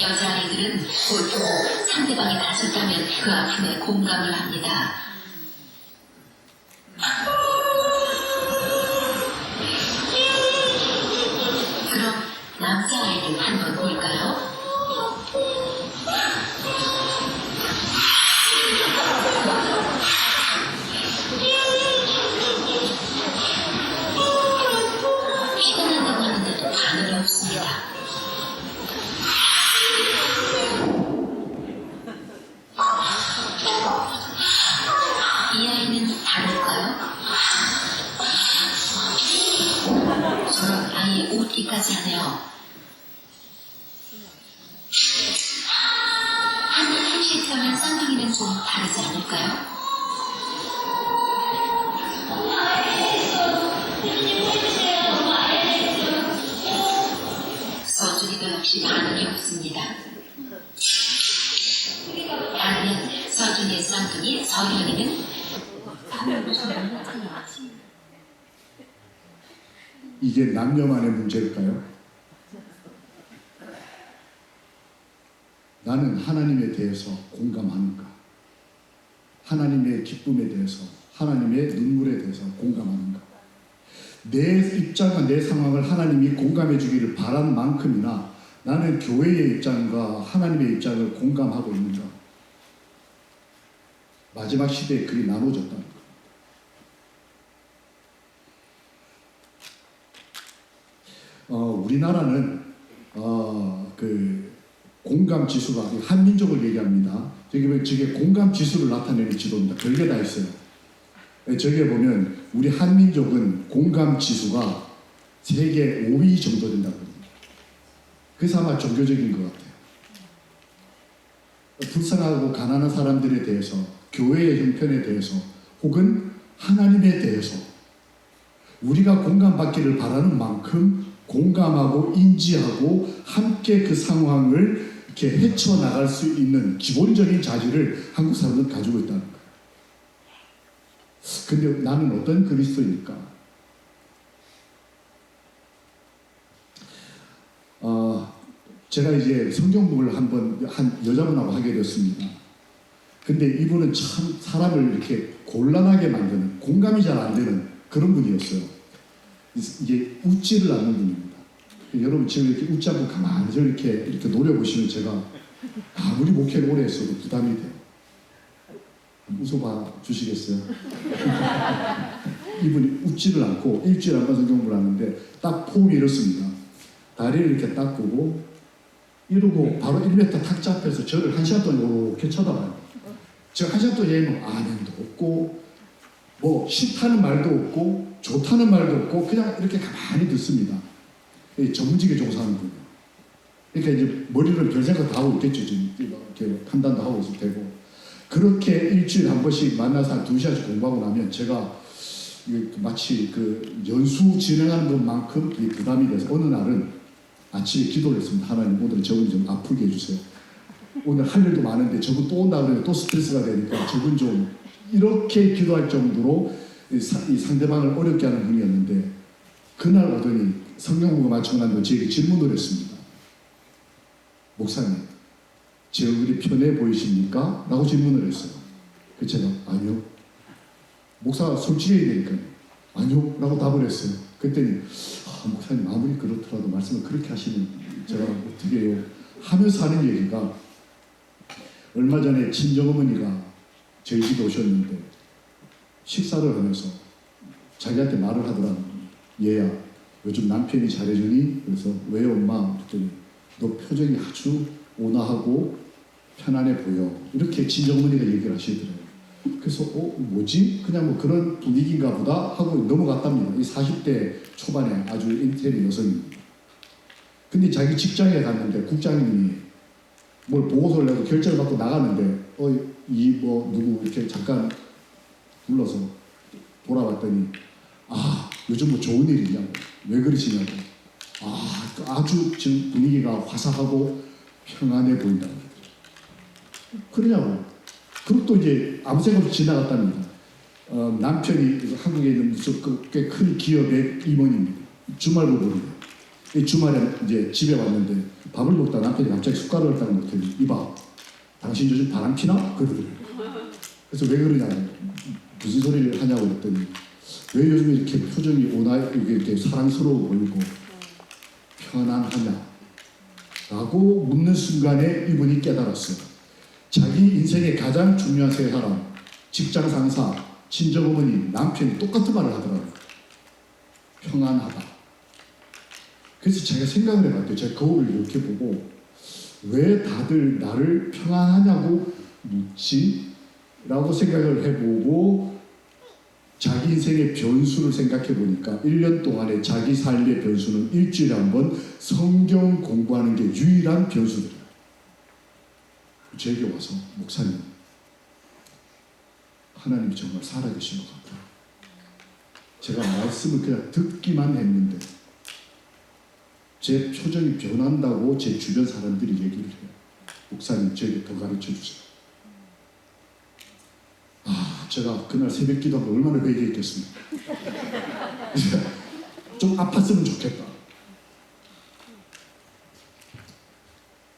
여자아이들은 보통 상대방이 다쳤다면 그 아픔에 공감을 합니다. 그럼 남자아이를 한번 볼까요? 피가 난다고 하는데도 반응이 없습니다. 이 아이는 다를까요? 저런 아이의 웃기까지 하네요. 한 실수하면 쌍둥이는 좀 다르지 않을까요? 서준이도 역시 반응이 없습니다. 반면 서준이의 쌍둥이 서현이는 이게 남녀만의 문제일까요? 나는 하나님에 대해서 공감하는가? 하나님의 기쁨에 대해서, 하나님의 눈물에 대해서 공감하는가? 내 입장과 내 상황을 하나님이 공감해 주기를 바란 만큼이나 나는 교회의 입장과 하나님의 입장을 공감하고 있는가? 마지막 시대에 그리 나눠졌다는 것. 우리나라는 그 공감 지수가 한민족을 얘기합니다. 저기 보면 저게 공감 지수를 나타내는 지도입니다. 별게 다 있어요. 저기에 보면 우리 한민족은 공감 지수가 세계 5위 정도 된다고 합니다. 그래서 아마 종교적인 것 같아요. 불쌍하고 가난한 사람들에 대해서, 교회의 형편에 대해서, 혹은 하나님에 대해서 우리가 공감받기를 바라는 만큼 공감하고 인지하고 함께 그 상황을 이렇게 헤쳐나갈 수 있는 기본적인 자질을 한국 사람들은 가지고 있다는 거예요. 근데 나는 어떤 그리스도입니까? 제가 이제 성경북을 한번 한 여자분하고 하게 됐습니다. 근데 이분은 참 사람을 이렇게 곤란하게 만드는, 공감이 잘 안 되는 그런 분이었어요. 이게 웃지를 않는 분입니다. 여러분 지금 이렇게 웃지 않고 가만히 이렇게 노려보시면 제가 아무리 목회를 오래 했어도 부담이 돼요. 웃어봐 주시겠어요? 이분이 웃지를 않고 일주일에 한 번 성경을 하는데 딱 폼이 이렇습니다. 다리를 이렇게 딱 끄고 이러고 바로 1m 탁자 앞에서 저를 한 시간 동안 이렇게 쳐다봐요. 제가 한 시간 동안 얘는 아멘도 없고 뭐 싫다는 말도 없고 좋다는 말도 없고 그냥 이렇게 가만히 듣습니다. 전문직에 종사하는 분이에요. 그러니까 이제 머리를 별 생각 다 하고 있겠죠. 지금 이렇게 판단도 하고 있을 테고. 그렇게 일주일에 한 번씩 만나서 한 2시간씩 공부하고 나면 제가 마치 그 연수 진행하는 것만큼 부담이 돼서 어느 날은 아침에 기도를 했습니다. 하나님 오늘 저분 좀 아프게 해주세요. 오늘 할 일도 많은데 저분 또 온다 그러면 또 스트레스가 되니까 저분 좀 이렇게 기도할 정도로 이 상대방을 어렵게 하는 분이었는데 그날 오더니 성경공부 마치고 난 뒤에 제게 질문을 했습니다. 목사님, 제 얼굴이 편해 보이십니까? 라고 질문을 했어요. 그래서 제가 아니요. 목사가 솔직해야 되니까요. 아니요. 라고 답을 했어요. 그랬더니 목사님 아무리 그렇더라도 말씀을 그렇게 하시면 제가 어떻게 해요? 하면서 하는 얘기가 얼마 전에 친정어머니가 저희 집에 오셨는데 식사를 하면서 자기한테 말을 하더라. 얘야, 요즘 남편이 잘해주니? 그래서 왜요 엄마? 그랬더니 너 표정이 아주 온화하고 편안해 보여. 이렇게 친정어머니가 얘기를 하시더래요. 그래서 뭐지? 그냥 뭐 그런 분위기인가 보다 하고 넘어갔답니다. 이 40대 초반에 아주 인텔리 여성입니다. 근데 자기 직장에 갔는데 국장님이 뭘 보고서를 내고 결정을 받고 나갔는데 이 뭐 누구 이렇게 잠깐 불러서 돌아봤더니 요즘 뭐 좋은 일 있냐고, 왜 그러시냐고, 아주 지금 분위기가 화사하고 평안해 보인다고 그러냐고. 그리고 또 이제 아무 생각 없이 지나갔답니다. 남편이 한국에 있는 무슨 꽤 큰 기업의 임원입니다. 주말 부부인데 주말에 이제 집에 왔는데 밥을 먹다 남편이 갑자기 숟가락을 딱 놓더니 이봐, 당신 요즘 바람 피나? 그러더래요. 그래서 왜 그러냐고, 무슨 소리를 하냐고 그랬더니 왜 요즘 이렇게 표정이 이렇게 사랑스러워 보이고 편안하냐? 라고 묻는 순간에 이분이 깨달았어요. 자기 인생의 가장 중요한 세 사람, 직장 상사, 친정어머니, 남편이 똑같은 말을 하더라고요. 평안하다. 그래서 제가 생각을 해봤대요. 제가 거울을 이렇게 보고 왜 다들 나를 평안하냐고 묻지? 라고 생각을 해보고 자기 인생의 변수를 생각해 보니까 1년 동안의 자기 삶의 변수는 일주일에 한 번 성경 공부하는 게 유일한 변수더라고요. 제게 와서 목사님, 하나님이 정말 살아계신 것 같아요. 제가 말씀을 그냥 듣기만 했는데 제 표정이 변한다고 제 주변 사람들이 얘기를 해요. 목사님, 저에게 더 가르쳐 주세요. 제가 그날 새벽 기도하고 얼마나 회개했겠습니까? 좀 아팠으면 좋겠다.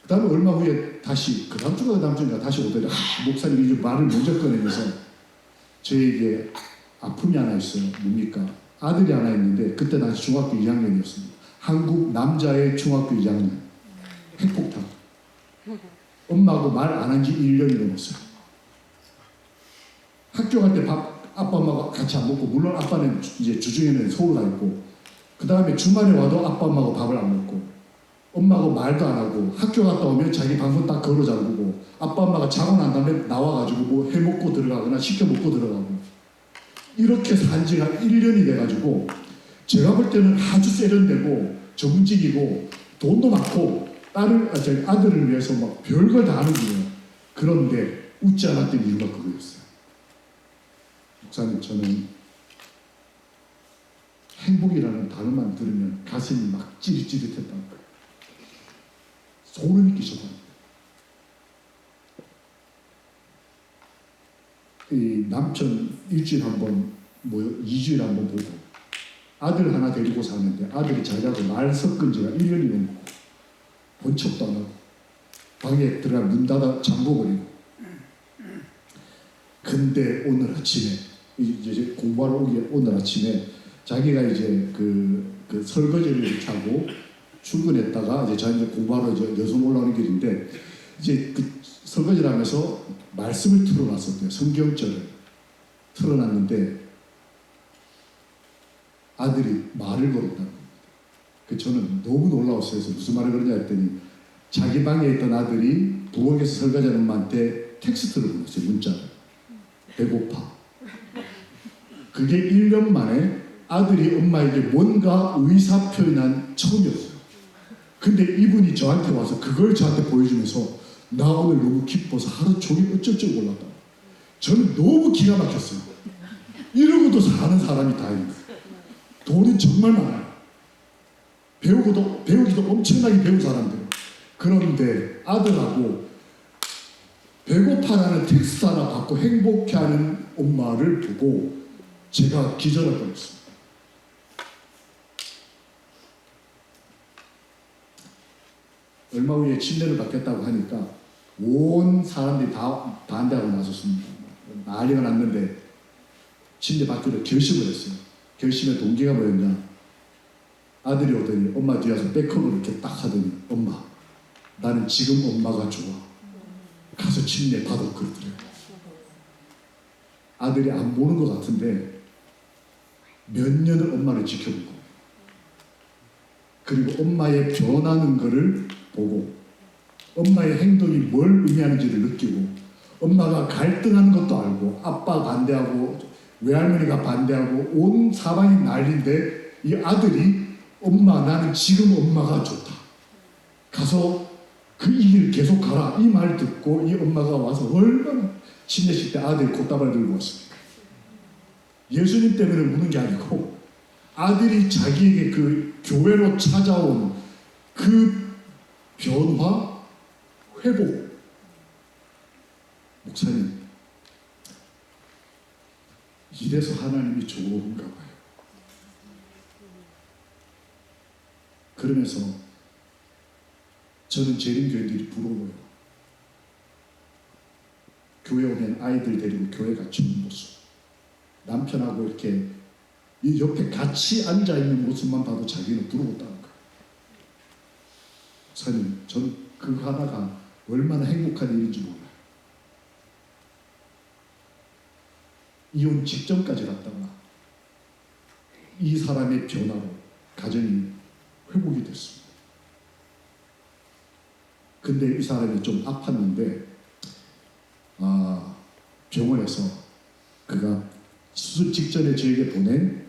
그 다음에 얼마 후에 다시 그 다음 주가 다시 오더니 목사님이 이제 말을 먼저 꺼내면서 저에게 아픔이 하나 있어요. 뭡니까? 아들이 하나 있는데 그때 당시 중학교 2학년이었습니다. 한국 남자의 중학교 2학년. 핵폭탄. 엄마하고 말 안 한 지 1년이 넘었어요. 학교 갈 때 밥 아빠 엄마가 같이 안 먹고, 물론 아빠는 이제 주중에는 서울 가 있고, 그 다음에 주말에 와도 아빠 엄마하고 밥을 안 먹고, 엄마하고 말도 안 하고, 학교 갔다 오면 자기 방문 딱 걸어 잠그고, 아빠 엄마가 자고 난 다음에 나와가지고 뭐 해 먹고 들어가거나 시켜 먹고 들어가고, 이렇게 산 지가 1년이 돼가지고 제가 볼 때는 아주 세련되고 전문직이고 돈도 많고 아들을 위해서 막 별걸 다 하는 거예요. 그런데 웃지 않았던 이유가 그거였어요. 목사님, 저는 행복이라는 단어만 들으면 가슴이 막 찌릿찌릿했다는 거예요. 소름이 끼쳤다는 거예요. 이 남편 일주일에 한 번, 2주일에 한 번 보고, 아들 하나 데리고 사는데 아들이 자기하고 말 섞은 지가 1년이 넘고 본 척도 안 하고 방에 들어가 문 닫아 잠궈버리고. 근데 오늘 아침에 이제 공부하러 오기 오늘 아침에 자기가 이제 그 설거지를 하고 출근했다가 이제 저희 공부하러 이제 여성 올라오는 길인데 이제 그 설거지를 하면서 말씀을 틀어놨었대요. 성경절을 틀어놨는데 아들이 말을 걸었다는 겁니다. 저는 너무 놀라웠어요. 그래서 무슨 말을 그러냐 했더니 자기 방에 있던 아들이 부엌에서 설거지하는 엄마한테 텍스트를 보냈어요. 문자를. 배고파. 그게 1년 만에 아들이 엄마에게 뭔가 의사표현한 처음이었어요. 근데 이분이 저한테 와서 그걸 저한테 보여주면서 나 오늘 너무 기뻐서 하루 종일 어쩔 줄 몰랐다. 저는 너무 기가 막혔어요. 이러고도 사는 사람이 다행이에요. 돈은 정말 많아요. 배우기도 엄청나게 배운 사람들. 그런데 아들하고 배고파라는 텍스트 하나 받고 행복해하는 엄마를 보고 제가 기절할 뻔했습니다. 얼마 후에 침례를 받겠다고 하니까 온 사람들이 다 반대하고 나섰습니다. 난리가 났는데 침례 받기로 결심을 했어요. 결심의 동기가 뭐였냐? 아들이 오더니 엄마 뒤에 와서 백허그를 이렇게 딱 하더니 엄마, 나는 지금 엄마가 좋아. 가서 침례 받아 그러더래요. 아들이 안 보는 것 같은데 몇 년을 엄마를 지켜보고 그리고 엄마의 변하는 것을 보고 엄마의 행동이 뭘 의미하는지를 느끼고 엄마가 갈등하는 것도 알고 아빠 반대하고 외할머니가 반대하고 온 사방이 난리인데 이 아들이 엄마 나는 지금 엄마가 좋다. 가서 그 이 길 계속 가라. 이 말 듣고 이 엄마가 와서 얼마나 침례식 때 아들 꽃다발 들고 왔습니까? 예수님 때문에 우는 게 아니고 아들이 자기에게 그 교회로 찾아온 그 변화, 회복. 목사님, 이래서 하나님이 좋은가 봐요. 그러면서 저는 재림교회들이 부러워요. 교회 오면 아이들 데리고 교회 같이 오는 모습, 남편하고 이렇게 이 옆에 같이 앉아있는 모습만 봐도 자기는 부러웠다는 거예요. 목사님, 전 그 하나가 얼마나 행복한 일인지 몰라요. 이혼 직전까지 갔다가 이 사람의 변화로 가정이 회복이 됐습니다. 근데 이 사람이 좀 아팠는데 병원에서 그가 수술 직전에 저에게 보낸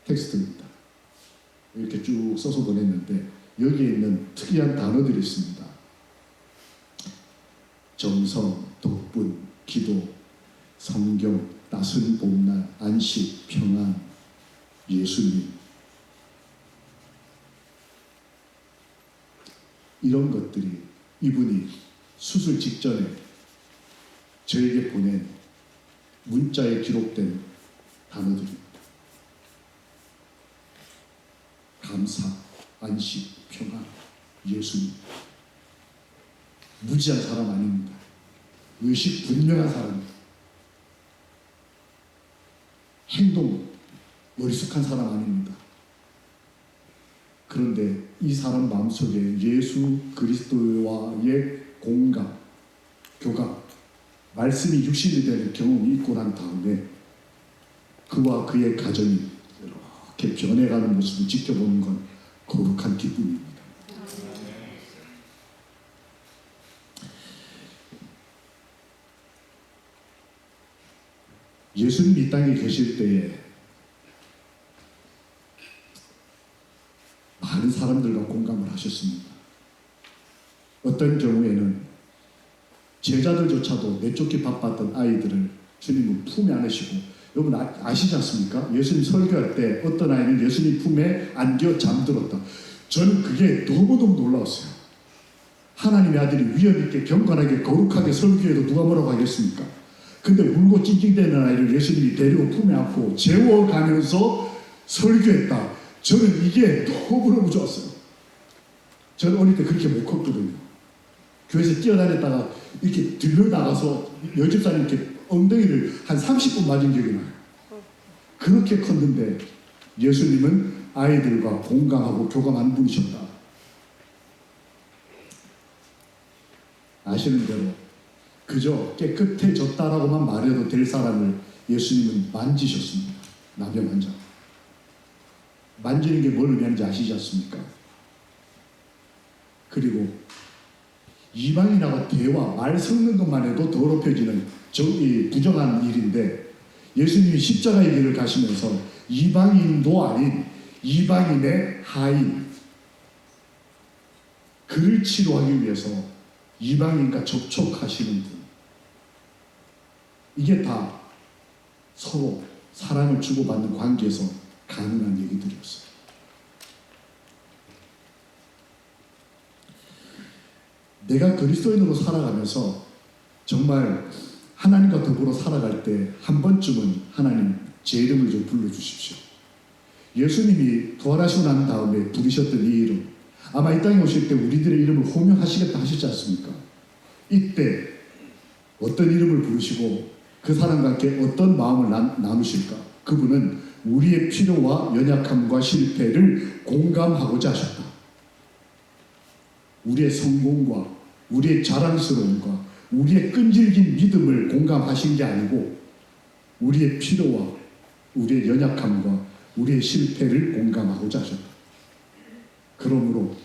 텍스트입니다. 이렇게 쭉 써서 보냈는데 여기에 있는 특이한 단어들이 있습니다. 정성, 덕분, 기도, 성경, 따스한 봄날, 안식, 평안, 예수님, 이런 것들이 이분이 수술 직전에 저에게 보낸 문자에 기록된 단어들입니다. 감사, 안식, 평안, 예수님. 무지한 사람 아닙니다. 의식 분명한 사람입니다. 행동 어리숙한 사람 아닙니다. 그런데 이 사람 마음속에 예수 그리스도와의 공감, 교감, 말씀이 육신이 되는 경험이 있고 난 다음에 그와 그의 가정이 이렇게 변해가는 모습을 지켜보는 건 거룩한 기쁨입니다. 예수님 이 땅에 계실 때에 많은 사람들과 공감을 하셨습니다. 어떤 경우에는 제자들조차도 내쫓기 바빴던 아이들을 주님은 품에 안으시고, 여러분 아시지 않습니까? 예수님 설교할 때 어떤 아이는 예수님 품에 안겨 잠들었다. 저는 그게 너무너무 놀라웠어요. 하나님의 아들이 위험 있게 경건하게 거룩하게 설교해도 누가 뭐라고 하겠습니까? 근데 울고 찡찡대는 아이를 예수님이 데리고 품에 안고 재워가면서 설교했다. 저는 이게 너무너무 좋았어요. 저는 어릴 때 그렇게 못 컸거든요. 교회에서 뛰어다녔다가 이렇게 들려나가서 여집사님 이렇게 엉덩이를 한 30분 맞은 기억이 나요. 그렇게 컸는데 예수님은 아이들과 공감하고 교감하는 분이셨다. 아시는 대로 그저 깨끗해졌다라고만 말해도 될 사람을 예수님은 만지셨습니다. 나병 환자. 만지는 게 뭘 의미하는지 아시지 않습니까? 그리고 이방인하고 대화, 말 섞는 것만 해도 더럽혀지는 부정한 일인데 예수님이 십자가의 길을 가시면서 이방인도 아닌 이방인의 하인, 그를 치료하기 위해서 이방인과 접촉하시는 분, 이게 다 서로 사랑을 주고받는 관계에서 가능한 얘기들이었어요. 내가 그리스도인으로 살아가면서 정말 하나님과 더불어 살아갈 때 한 번쯤은 하나님 제 이름을 좀 불러주십시오. 예수님이 부활하시고 난 다음에 부르셨던 이 이름, 아마 이 땅에 오실 때 우리들의 이름을 호명하시겠다 하시지 않습니까? 이때 어떤 이름을 부르시고 그 사람과 함께 어떤 마음을 나누실까? 그분은 우리의 필요와 연약함과 실패를 공감하고자 하셨다. 우리의 성공과 우리의 자랑스러움과 우리의 끈질긴 믿음을 공감하신 게 아니고 우리의 필요와 우리의 연약함과 우리의 실패를 공감하고자 하셨다. 그러므로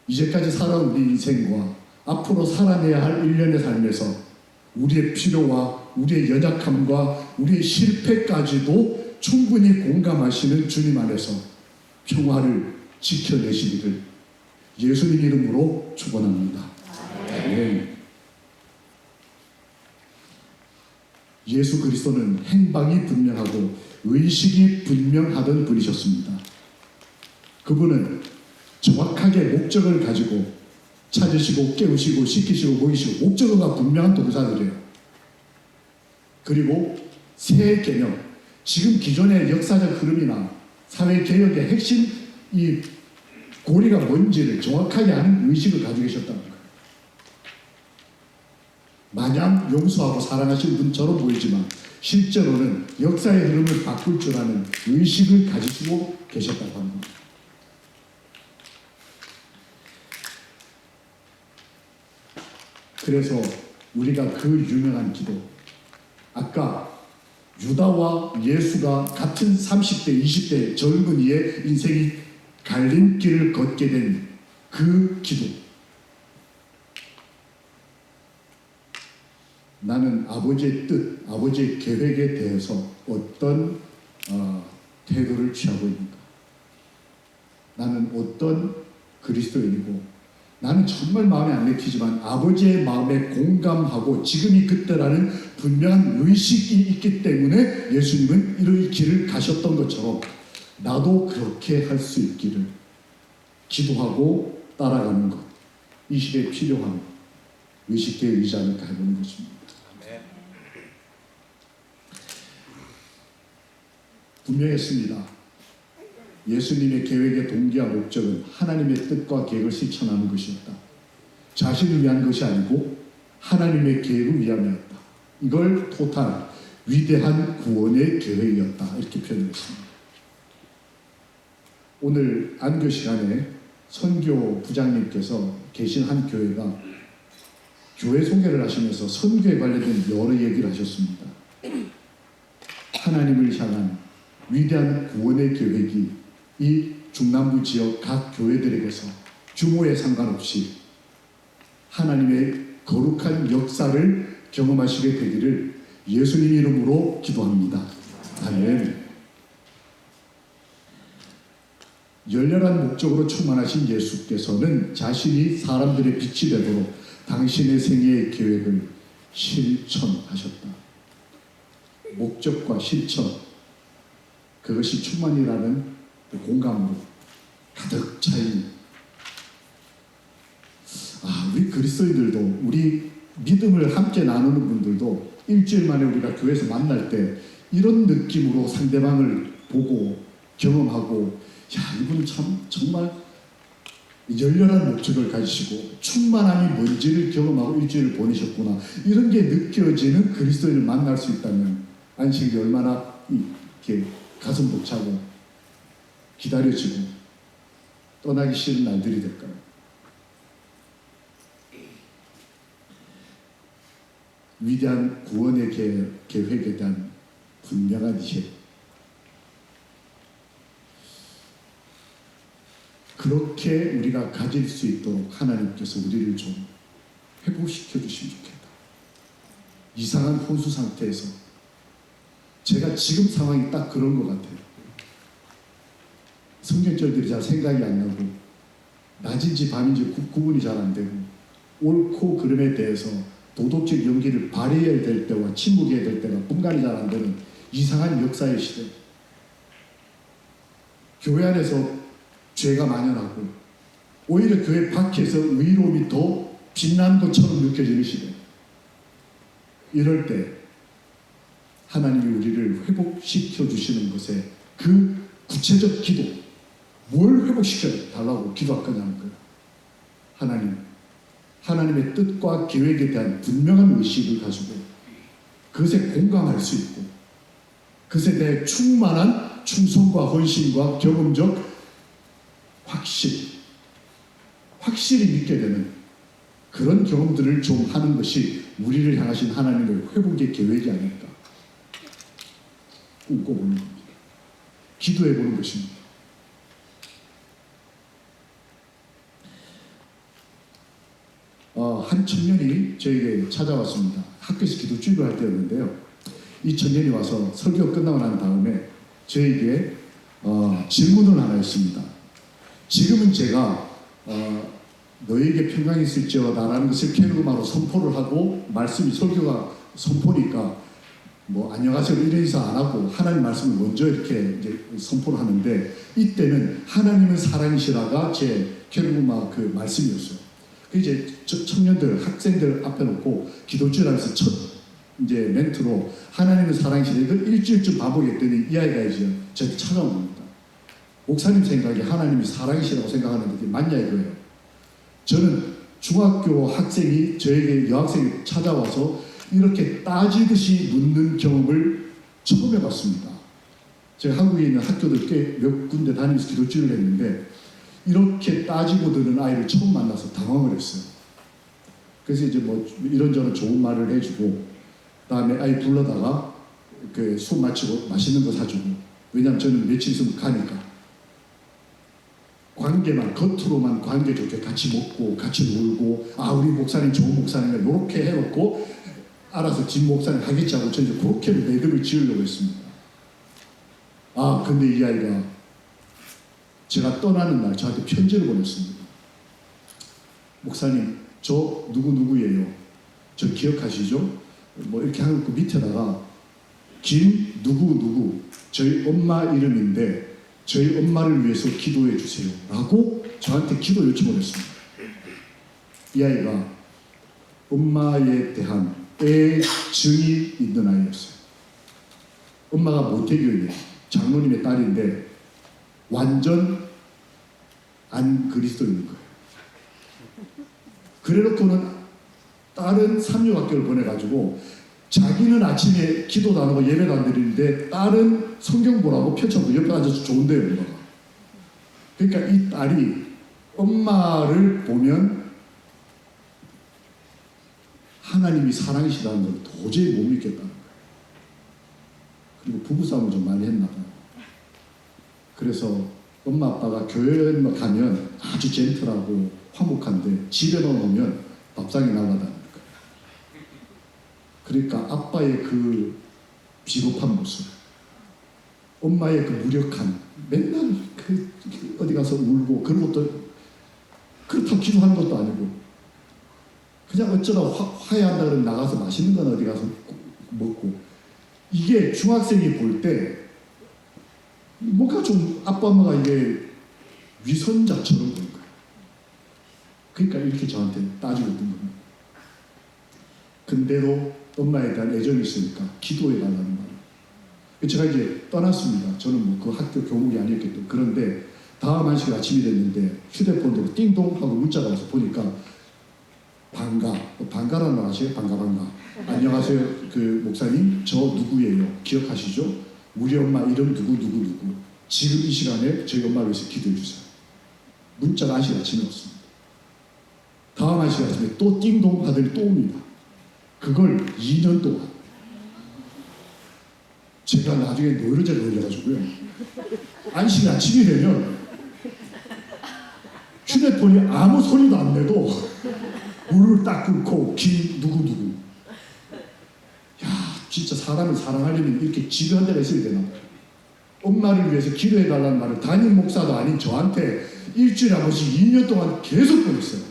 이제까지 살아온 우리 인생과 앞으로 살아내야 할 일련의 삶에서 우리의 필요와 우리의 연약함과 우리의 실패까지도 충분히 공감하시는 주님 안에서 평화를 지켜내시기를 예수님 이름으로 축원합니다. 아멘. 예수 그리스도는 행방이 분명하고 의식이 분명하던 분이셨습니다. 그분은 정확하게 목적을 가지고 찾으시고 깨우시고 시키시고 모이시고 목적어가 분명한 동사들이에요. 그리고 새 개념, 지금 기존의 역사적 흐름이나 사회개혁의 핵심 이 고리가 뭔지를 정확하게 아는 의식을 가지고 계셨다는 거예요. 마냥 용서하고 사랑하시는 분처럼 보이지만 실제로는 역사의 흐름을 바꿀 줄 아는 의식을 가지고 계셨다고 합니다. 그래서 우리가 그 유명한 기도, 아까 유다와 예수가 같은 30대, 20대 젊은이의 인생이 갈림길을 걷게 된 그 기도, 나는 아버지의 뜻, 아버지의 계획에 대해서 어떤 태도를 취하고 있는가? 나는 어떤 그리스도인이고 나는 정말 마음에 안 내키지만 아버지의 마음에 공감하고 지금이 그때라는 분명한 의식이 있기 때문에 예수님은 이런 길을 가셨던 것처럼 나도 그렇게 할 수 있기를 기도하고 따라가는 것, 이 시대에 필요한 의식의 의자를 가보는 것입니다. 분명했습니다. 예수님의 계획의 동기와 목적은 하나님의 뜻과 계획을 실천하는 것이었다. 자신을 위한 것이 아니고 하나님의 계획을 위함이었다. 이걸 토탈, 위대한 구원의 계획이었다. 이렇게 표현했습니다. 오늘 안교 시간에 선교 부장님께서 계신 한 교회가 교회 소개를 하시면서 선교에 관련된 여러 얘기를 하셨습니다. 하나님을 향한 위대한 구원의 계획이 이 중남부 지역 각 교회들에게서 규모에 상관없이 하나님의 거룩한 역사를 경험하시게 되기를 예수님 이름으로 기도합니다. 아멘. 열렬한 목적으로 충만하신 예수께서는 자신이 사람들의 빛이 되도록 당신의 생애의 계획을 실천하셨다. 목적과 실천, 그것이 충만이라는 공감으로 가득 차인 우리 그리스도인들도 우리 믿음을 함께 나누는 분들도 일주일 만에 우리가 교회에서 만날 때 이런 느낌으로 상대방을 보고 경험하고 이분은 참 정말 열렬한 목적을 가지시고 충만함이 뭔지를 경험하고 일주일을 보내셨구나, 이런 게 느껴지는 그리스도인을 만날 수 있다면 안식이 얼마나 이렇게 가슴 벅차고 기다려지고 떠나기 싫은 날들이 될까요? 위대한 구원의 계획에 대한 분명한 이해, 그렇게 우리가 가질 수 있도록 하나님께서 우리를 좀 회복시켜 주시면 좋겠다. 이상한 혼수 상태에서 제가 지금 상황이 딱 그런 것 같아요. 성경절들이 잘 생각이 안 나고 낮인지 밤인지 구분이 잘 안 되고 옳고 그름에 대해서 도덕적 용기를 발휘해야 될 때와 침묵해야 될 때가 분간이 잘 안 되는 이상한 역사의 시대. 교회 안에서 죄가 만연하고 오히려 교회 밖에서 의로움이 더 빛나는 것처럼 느껴지는 시대. 이럴 때 하나님이 우리를 회복시켜 주시는 것에 그 구체적 기도, 뭘 회복시켜 달라고 기도할 거냐는 거예요. 하나님의 뜻과 계획에 대한 분명한 의식을 가지고 그것에 공감할 수 있고 그것에 대해 충만한 충성과 헌신과 경험적 확실히 믿게 되는 그런 경험들을 좀 하는 것이 우리를 향하신 하나님의 회복의 계획이 아닐까 꿈꿔보는 겁니다. 기도해 보는 것입니다. 한 청년이 저에게 찾아왔습니다. 학교에서 기도 주일을 할 때였는데요. 이 청년이 와서 설교 끝나고 난 다음에 저에게 질문을 하나 했습니다. 지금은 제가 너에게 평강이 있을지어다라는 것을 캐르그마로 선포를 하고 말씀이 설교가 선포니까 뭐 안녕하세요 이런 인사 안 하고 하나님 말씀을 먼저 이렇게 이제 선포를 하는데 이때는 하나님은 사랑이시라가 제 캐르그마 그 말씀이었어요. 그 이제 청년들 학생들 앞에 놓고 기도주일 하면서 첫 이제 멘트로 하나님은 사랑이시라 이걸 일주일쯤 반복했더니 이 아이가 이제 저한테 찾아온 겁니다. 목사님 생각에 하나님이 사랑이시라고 생각하는데 그게 맞냐 이거예요. 저는 중학교 학생이 저에게 여학생이 찾아와서 이렇게 따지듯이 묻는 경험을 처음 해봤습니다. 제가 한국에 있는 학교들 꽤 몇 군데 다니면서 기도주일을 했는데 이렇게 따지고 드는 아이를 처음 만나서 당황을 했어요. 그래서 이제 뭐 이런저런 좋은 말을 해주고 다음에 아이 불러다가 그 수업 마치고 맛있는 거 사주고 왜냐면 저는 며칠 있으면 가니까 관계만 겉으로만 관계 좋게 같이 먹고 같이 놀고 우리 목사님 좋은 목사님이야 이렇게 해놓고 알아서 진 목사님 하겠지 하고 저는 이제 그렇게 매듭을 지으려고 했습니다. 근데 이 아이가 제가 떠나는 날 저한테 편지를 보냈습니다. 목사님 저 누구누구예요. 저 기억하시죠? 뭐 이렇게 하고 그 밑에다가 김 누구누구 저희 엄마 이름인데 저희 엄마를 위해서 기도해 주세요 라고 저한테 기도 요청을 했습니다. 이 아이가 엄마에 대한 애증이 있는 아이였어요. 엄마가 모태교인이에요. 장로님의 딸인데 완전 안 그리스도인 거예요. 그래놓고는 딸은 삼육학교를 보내가지고 자기는 아침에 기도도 안 하고 예배도 안 드리는데 딸은 성경 보라고 펼쳐놓고 옆에 앉아서 좋은데요, 엄마가. 그러니까 이 딸이 엄마를 보면 하나님이 사랑이시다는 걸 도저히 못 믿겠다는 거예요. 그리고 부부싸움을 좀 많이 했나 봐요. 그래서 엄마 아빠가 교회에 가면 아주 젠틀하고 화목한데 집에 넣어놓으면 밥상이 날아다니는 거예요. 그러니까 아빠의 그 비겁한 모습, 엄마의 그 무력한 맨날 그 어디 가서 울고 그런 것도 그렇다고 기도하는 것도 아니고 그냥 어쩌다 화해한다 그러면 나가서 맛있는 건 어디 가서 먹고 이게 중학생이 볼 때 뭔가 좀 아빠 엄마가 이게 위선자처럼 보는 거예요. 그러니까 이렇게 저한테 따지고 있던 겁니다. 근데도 엄마에 대한 애정이 있으니까 기도해 달라는 말이에요. 제가 이제 떠났습니다. 저는 뭐 그 학교 교목이 아니었기 때문에. 그런데 다음 한식 아침이 됐는데 휴대폰으로 띵동 하고 문자가 와서 보니까 반가라는 말 아세요? 반가. 안녕하세요. 그 목사님 저 누구예요? 기억하시죠? 우리 엄마 이름 누구. 지금 이 시간에 저희 엄마를 위해서 기도해 주세요. 문자가 한식 아침에 왔습니다. 다음 한식 아침에 또 띵동 하더니 또 옵니다. 그걸 2년 동안 제가 나중에 노이로제가 걸려가지고요. 안식 아침이 되면 휴대폰이 아무 소리도 안 내도 물을 딱 끊고 김 누구. 야 진짜 사람을 사랑하려면 이렇게 지루한 데가 있어야 되나 봐요. 엄마를 위해서 기도해달라는 말을 담임 목사도 아닌 저한테 일주일에 한 번씩 2년 동안 계속 보냈어요.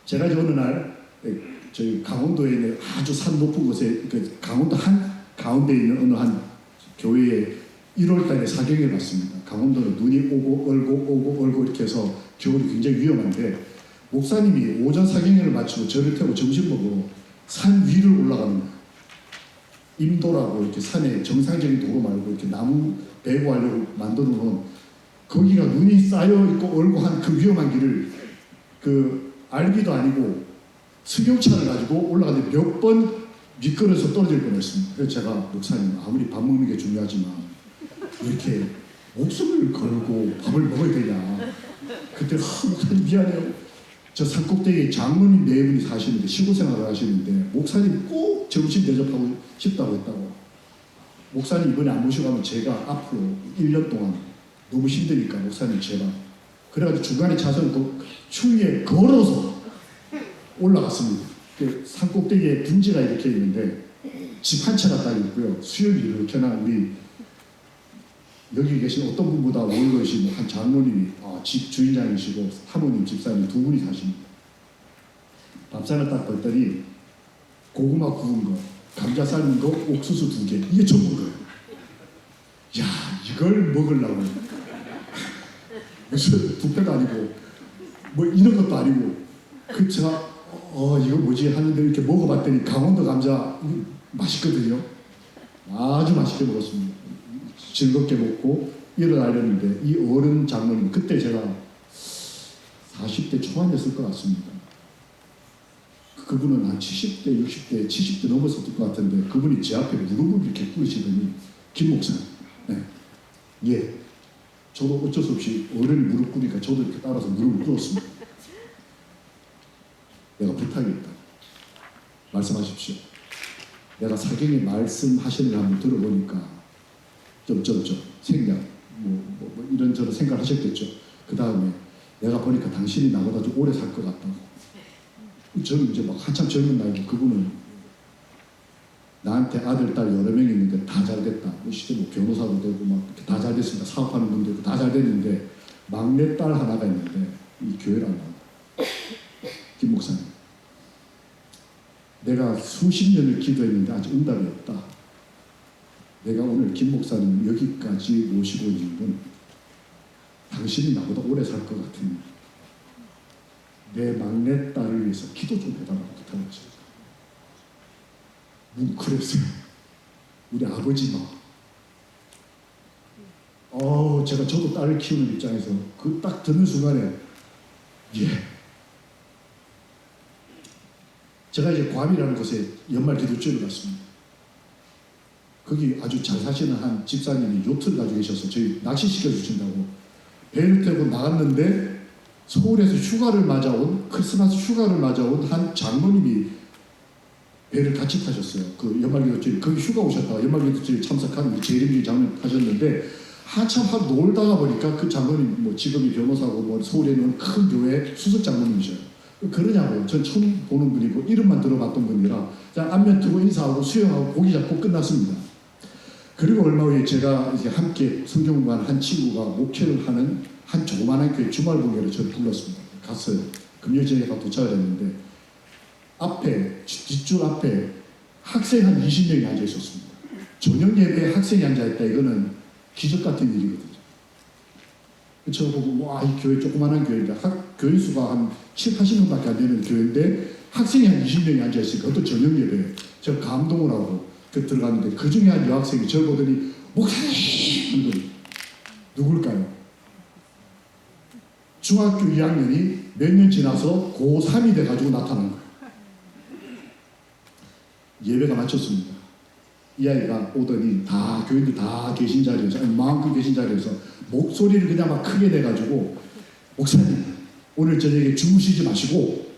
제가 이제 어느 날 저희 강원도에 있는 아주 산 높은 곳에 그 강원도 한 가운데 있는 어느 한 교회에 1월달에 사경을 갔습니다. 강원도는 눈이 오고 이렇게 해서 겨울이 굉장히 위험한데 목사님이 오전 사경회를 마치고 저를 태우고 점심 먹으러 산 위를 올라가는 거예요. 임도라고 이렇게 산에 정상적인 도로 말고 이렇게 나무 베고 하려고 만들어 놓은 거기가 눈이 쌓여 있고 얼고 한 그 위험한 길을 그 알기도 아니고 승용차를 가지고 올라가는데 몇 번 미끄러져서 떨어질 뻔했습니다. 그래서 제가 목사님 아무리 밥 먹는 게 중요하지만 이렇게 목숨을 걸고 밥을 먹어야 되냐. 그때 목사님 미안해요. 저 산꼭대기에 장로님 4분이 사시는데 시골 생활을 하시는데 목사님 꼭 점심 대접하고 싶다고 했다고. 목사님 이번에 안 모시고 가면 제가 앞으로 1년 동안 너무 힘드니까 목사님 제발. 그래가지고 중간에 차선 그 추위에 걸어서 올라갔습니다. 그 산꼭대기에 둥지가 이렇게 있는데 집 한 채가 딱 있고요. 수영이 이렇게 나 우리 여기 계신 어떤 분보다 원로이신 한 장모님이 집 주인장이시고 사모님 집사님 두 분이 사십니다. 밥상을 딱 봤더니 고구마 구운 거, 감자 삶은 거, 옥수수 2개 이게 전부인 거예요. 야 이걸 먹으려고 무슨 뷔페도 아니고 뭐 이런 것도 아니고 그 제가 이거 뭐지 하는데 이렇게 먹어봤더니 강원도 감자 맛있거든요. 아주 맛있게 먹었습니다. 즐겁게 먹고 일어나려는데 이 어른 장모님 그때 제가 40대 초반이었을 것 같습니다. 그분은 한 70대, 60대, 70대 넘었을 것 같은데 그분이 제 앞에 무릎을 이렇게 꿇으시더니 김 목사님, 네. 예, 저도 어쩔 수 없이 어른이 무릎 꿇으니까 저도 이렇게 따라서 무릎을 꿇었습니다. 내가 부탁이 있다. 말씀하십시오. 내가 사경에 말씀하시는 걸 한번 들어보니까 점점점 생각 뭐 이런저런 생각하셨겠죠. 그 다음에 내가 보니까 당신이 나보다 좀 오래 살 것 같다고. 저는 이제 막 한참 젊은 나이고 그분은 나한테 아들, 딸 여러 명이 있는데 다 잘 됐다. 시대 뭐 변호사도 되고 막 다 잘 됐습니다. 사업하는 분도 있고 다 잘 됐는데 막내 딸 하나가 있는데 이 교회를 안 나와. 김 목사님, 내가 수십 년을 기도했는데 아직 응답이 없다. 내가 오늘 김 목사님 여기까지 모시고 있는 건 당신이 나보다 오래 살 것 같으니 내 막내 딸을 위해서 기도 좀 해달라고 부탁했어요. 뭉클했어요. 우리 아버지 막. 제가 저도 딸을 키우는 입장에서 그 딱 듣는 순간에 예. 제가 이제 괌이라는 곳에 연말 기도주일을 갔습니다. 거기 아주 잘 사시는 한 집사님이 요트를 가지고 계셔서 저희 낚시시켜 주신다고 배를 타고 나갔는데 서울에서 휴가를 맞아온 크리스마스 휴가를 맞아온 한 장모님이 배를 같이 타셨어요. 그 연말기도주일 거기 휴가 오셨다가 연말기도주일 참석한 재림기 장모님 타셨는데 한참 하루 놀다가 보니까 그 장모님 뭐 직업이 변호사고 뭐 서울에 있는 큰 교회 수석 장모님이셔요. 그러냐고요. 전 처음 보는 분이고 이름만 들어봤던 분이라 그냥 안면 뜨고 인사하고 수영하고 고기 잡고 끝났습니다. 그리고 얼마 후에 제가 이제 함께 성경관 한 친구가 목회를 하는 한 조그마한 교회 주말 공예를 저를 불렀습니다. 갔어요. 금요일 저녁에 다 도착을 했는데 앞에 뒷줄 앞에 학생 한 20명이 앉아 있었습니다. 저녁 예배에 학생이 앉아 있다 이거는 기적 같은 일이거든요. 저 보고 이 교회 조그마한 교회인데 교인 수가 한 7, 80명밖에 안 되는 교회인데 학생이 한 20명이 앉아 있으니까 그것도 저녁 예배에 제가 감동을 하고 들어갔는데 그 중에 한 여학생이 저를 보더니 목사님! 누굴까요? 중학교 2학년이 몇 년 지나서 고3이 돼가지고 나타난 거예요. 예배가 마쳤습니다. 이 아이가 오더니 다 교인들 다 계신 자리에서 마음껏 계신 자리에서 목소리를 그냥 막 크게 내가지고 목사님 오늘 저녁에 주무시지 마시고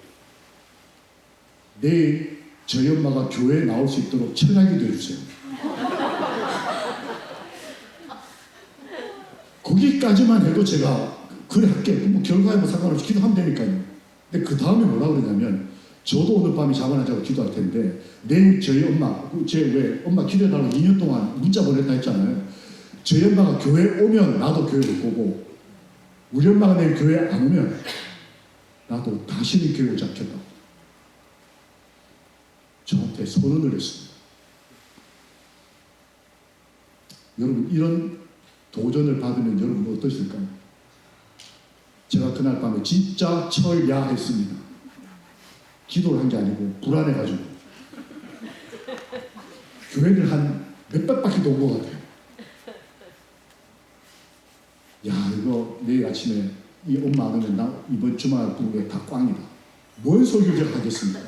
내일 저희 엄마가 교회에 나올 수 있도록 철학이 되어주세요. 거기까지만 해도 제가 그래 할게. 뭐 결과에 뭐 상관없이 기도하면 되니까요. 근데 그 다음에 뭐라 그러냐면 저도 오늘 밤에 자만하자고 기도할 텐데 내일 저희 엄마, 왜 엄마 기도해달라고 2년 동안 문자 보냈다 했잖아요. 저희 엄마가 교회 오면 나도 교회를 보고 우리 엄마가 내일 교회 안 오면 나도 다시는 교회 오지 않겠다고 저한테 선언을 했습니다. 여러분 이런 도전을 받으면 여러분 어떠실까요? 제가 그날 밤에 진짜 철야했습니다. 기도를 한 게 아니고 불안해가지고 교회를 한 몇백 바퀴도 온 것 같아요. 야 이거 내일 아침에 이 엄마 안 오면 나 이번 주말 부부에 다 꽝이다. 뭔 설교를 하겠습니까?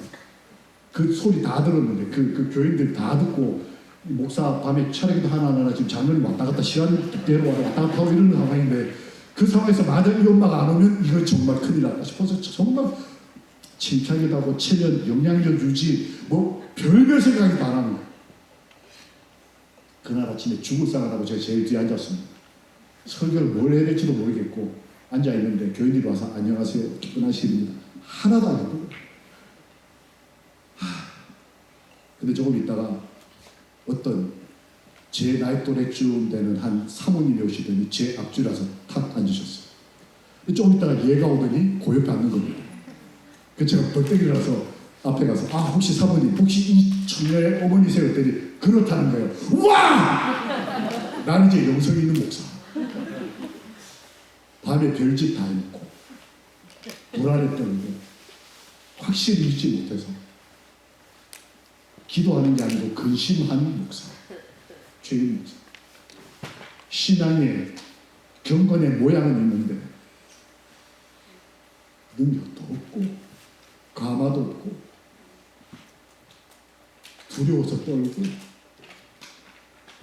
그 소리 다 들었는데 그 교인들 다 듣고 목사 밤에 철학기도 하나하나 지금 장로님 왔다 갔다 시간대로 왔다 갔다 하고 이러는 상황인데 그 상황에서 만약 이 엄마가 안 오면 이건 정말 큰일 났다 싶어서 정말 침착하기도 하고 체면, 영양력 유지 뭐 별별 생각이 다 나는 거예요. 그날 아침에 죽을 상하다고 제가 제일 뒤에 앉았습니다. 설교를 뭘 해야 될지도 모르겠고 앉아있는데 교인들이 와서 안녕하세요, 기쁜 아침입니다. 하나도 안 했고. 근데 조금 있다가 어떤 제 나이 또래쯤 되는 한 사모님이 오시더니 제 앞줄에서 탁 앉으셨어요. 조금 있다가 얘가 오더니 그 옆에 앉는 겁니다. 그 제가 벌떡 일어나서 앞에 가서 혹시 사모님 혹시 이 청년의 어머니세요? 했더니 그렇다는 거예요. 와! 나는 이제 영성이 있는 목사. 밤에 별짓 다 해놓고 불안에 떨고 확실히 믿지 못해서 기도하는 게 아니고 근심한 목사, 죄인 목사. 신앙의 경건의 모양은 있는데 능력도 없고 감화도 없고 두려워서 떨고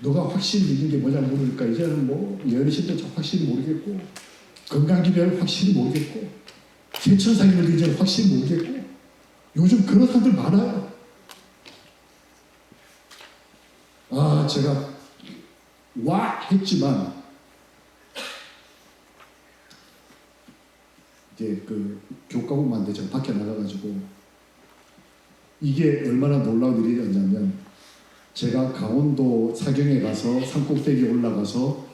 너가 확실히 믿는 게 뭐냐 모르니까 이제는 뭐 예언신도 확실히 모르겠고 건강기별을 확실히 모르겠고 세천상임을 이제는 확실히 모르겠고 요즘 그런 사람들 많아요. 제가 와 했지만 이제 그 교과목만데 제가 밖에 나가가지고 이게 얼마나 놀라운 일이었냐면 제가 강원도 사경에 가서 산꼭대기에 올라가서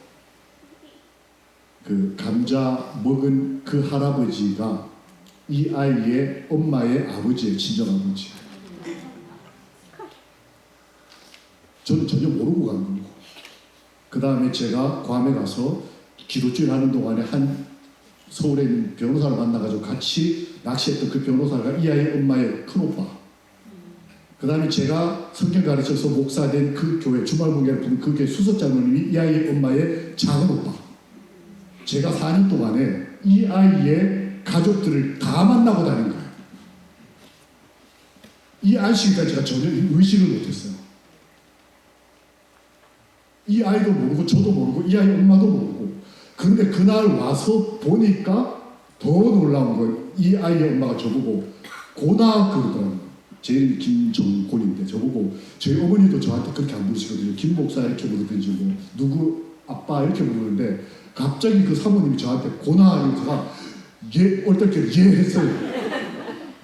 그 감자 먹은 그 할아버지가 이 아이의 엄마의 아버지의 친정아버지. 저는 전혀 모르고 간 거고. 그 다음에 제가 괌에 가서 기도주일 하는 동안에 한 서울에 있는 변호사를 만나가지고 같이 낚시했던 그 변호사가 이 아이의 엄마의 큰오빠. 그 다음에 제가 성경 가르쳐서 목사된 그 교회, 주말 공개를 부른 그 교회 수석장로님이 이 아이의 엄마의 작은오빠. 제가 4년 동안에 이 아이의 가족들을 다 만나고 다닌 거예요. 이 안식일까지 제가 전혀 의식을 못했어요. 이 아이도 모르고 저도 모르고 이 아이 엄마도 모르고. 그런데 그날 와서 보니까 더 놀라운 건 이 아이의 엄마가 저보고 고나 그러더라고요. 제 이름이 김정곤인데 저보고 저희 어머니도 저한테 그렇게 안 부르시거든요. 김 목사 이렇게 부르든지 뭐 누구 아빠 이렇게 부르는데 갑자기 그 사모님이 저한테 고나 이러다가 예 얼떨결에 예 했어요.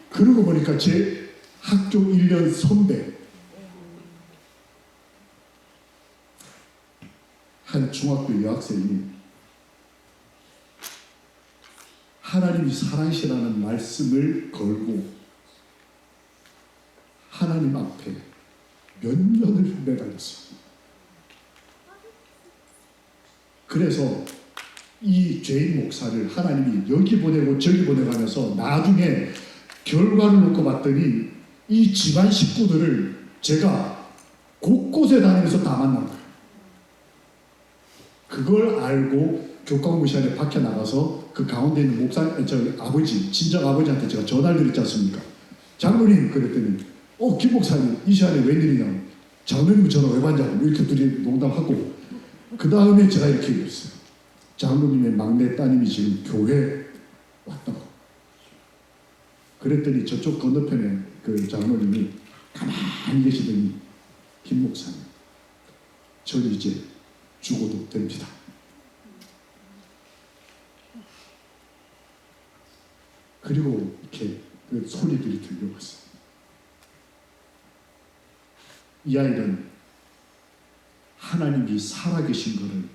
그러고 보니까 제 학교 1년 선배 한 중학교 여학생이 하나님이 살아계시라는 말씀을 걸고 하나님 앞에 몇 년을 매달렸어요. 그래서 이 죄인 목사를 하나님이 여기 보내고 저기 보내고 하면서 나중에 결과를 놓고 봤더니 이 집안 식구들을 제가 곳곳에 다니면서 다 만난 거예요. 그걸 알고 교과목 시간에 밖에 나가서 그 가운데 있는 목사, 아버지, 친정 아버지한테 제가 전화를 드렸지 않습니까? 장로님 그랬더니 김 목사님 이 시간에 웬일이냐고 장로님 전화 왜 받냐고 이렇게 둘이 농담하고 그 다음에 제가 이렇게 얘기했어요. 장로님의 막내 따님이 지금 교회 왔다고. 그랬더니 저쪽 건너편에 그 장로님이 가만히 계시더니 김 목사님 저는 이제 죽어도 됩니다. 그리고 이렇게 그 소리들이 들려왔어요. 이 아이는 하나님이 살아계신 것을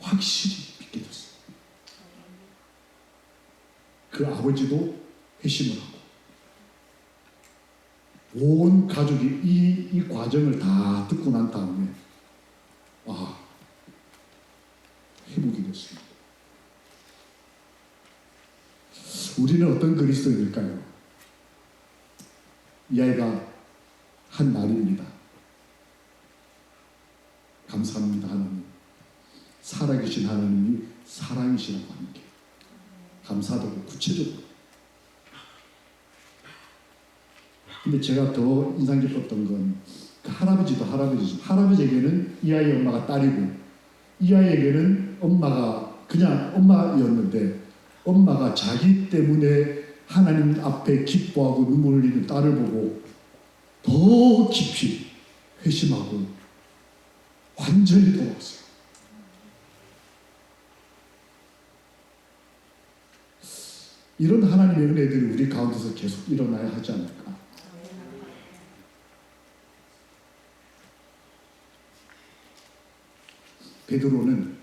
확실히 믿게 됐어요. 그 아버지도 회심을 하고 온 가족이 이 과정을 다 듣고 난 다음에 회복이 됐습니다. 우리는 어떤 그리스도인일까요? 이 아이가 한 말입니다. 감사합니다 하나님. 살아계신 하나님이 사랑이시라고 하는 게 감사하고 구체적으로. 근데 제가 더 인상 깊었던 건 그 할아버지도 할아버지죠. 할아버지에게는 이 아이의 엄마가 딸이고 이 아이에게는 엄마가 그냥 엄마였는데 엄마가 자기 때문에 하나님 앞에 기뻐하고 눈물 흘리는 딸을 보고 더 깊이 회심하고 완전히 돌아왔어요. 이런 하나님의 은혜들이 우리 가운데서 계속 일어나야 하지 않을까. 베드로는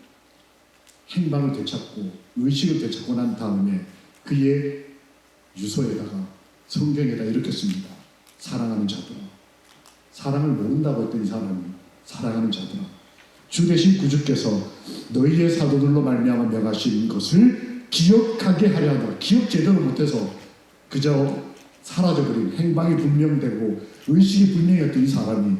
행방을 되찾고 의식을 되찾고 난 다음에 그의 유서에다가 성경에다 이렇게 씁니다. 사랑하는 자들아. 사랑을 모른다고 했더니 사람이 사랑하는 자들아. 주 대신 구주께서 너희의 사도들로 말미암아 명하신 것을 기억하게 하려 하더라. 기억 제대로 못해서 그저 사라져버린, 행방이 분명되고 의식이 분명했던 이 사람이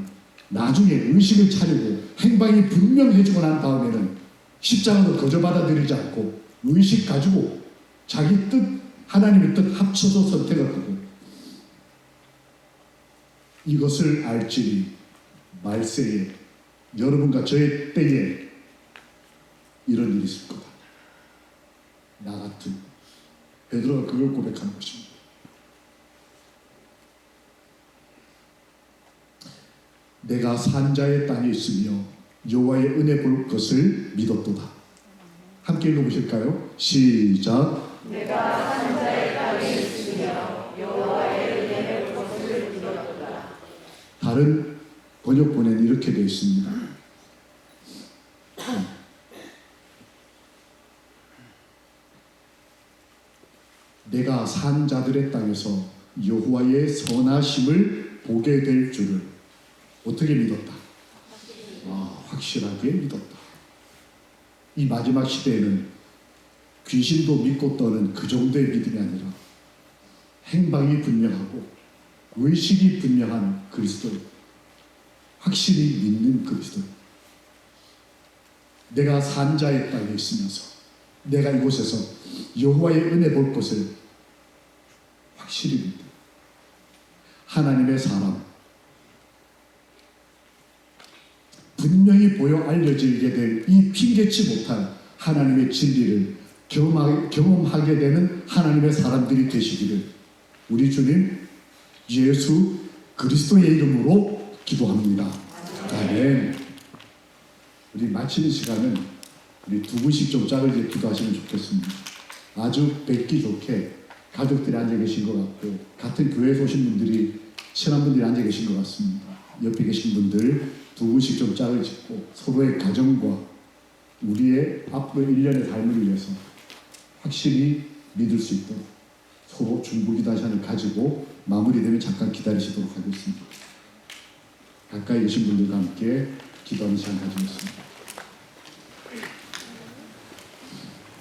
나중에 의식을 차리고 행방이 분명해지고 난 다음에는 십자가도 거저 받아들이지 않고 의식 가지고 자기 뜻, 하나님의 뜻 합쳐서 선택을 하고 이것을 알지니 말세에 여러분과 저의 때에 이런 일이 있을 거다. 나 같은 베드로가 그걸 고백하는 것입니다. 내가 산자의 땅에 있으며 여호와의 은혜 볼 것을 믿었도다. 함께 읽어보실까요? 시작. 내가 산자의 땅에 있으며 여호와의 은혜 볼 것을 믿었도다. 다른 번역본에는 이렇게 되어 있습니다. 내가 산자들의 땅에서 여호와의 선하심을 보게 될 줄을 어떻게 믿었다? 확실하게 믿었다. 이 마지막 시대에는 귀신도 믿고 떠는 그 정도의 믿음이 아니라 행방이 분명하고 의식이 분명한 그리스도, 확실히 믿는 그리스도. 내가 산자의 땅에 있으면서 내가 이곳에서 여호와의 은혜 볼 것을 확실히 믿다. 하나님의 사람, 분명히 보여 알려지게 될 이 핑계치 못한 하나님의 진리를 경험하게 되는 하나님의 사람들이 되시기를 우리 주님 예수 그리스도의 이름으로 기도합니다. 아멘. 우리 마치는 시간은 우리 두 분씩 좀 짧게 기도하시면 좋겠습니다. 아주 뵙기 좋게 가족들이 앉아 계신 것 같고 같은 교회에서 오신 분들이 친한 분들이 앉아 계신 것 같습니다. 옆에 계신 분들 두 분씩 좀 짝을 짓고 서로의 가정과 우리의 앞으로 1년의 삶을 위해서 확실히 믿을 수 있도록 서로 중보기도하시는 가지고 마무리되면 잠깐 기다리시도록 하겠습니다. 가까이 계신 분들과 함께 기도하는 시간 가지겠습니다.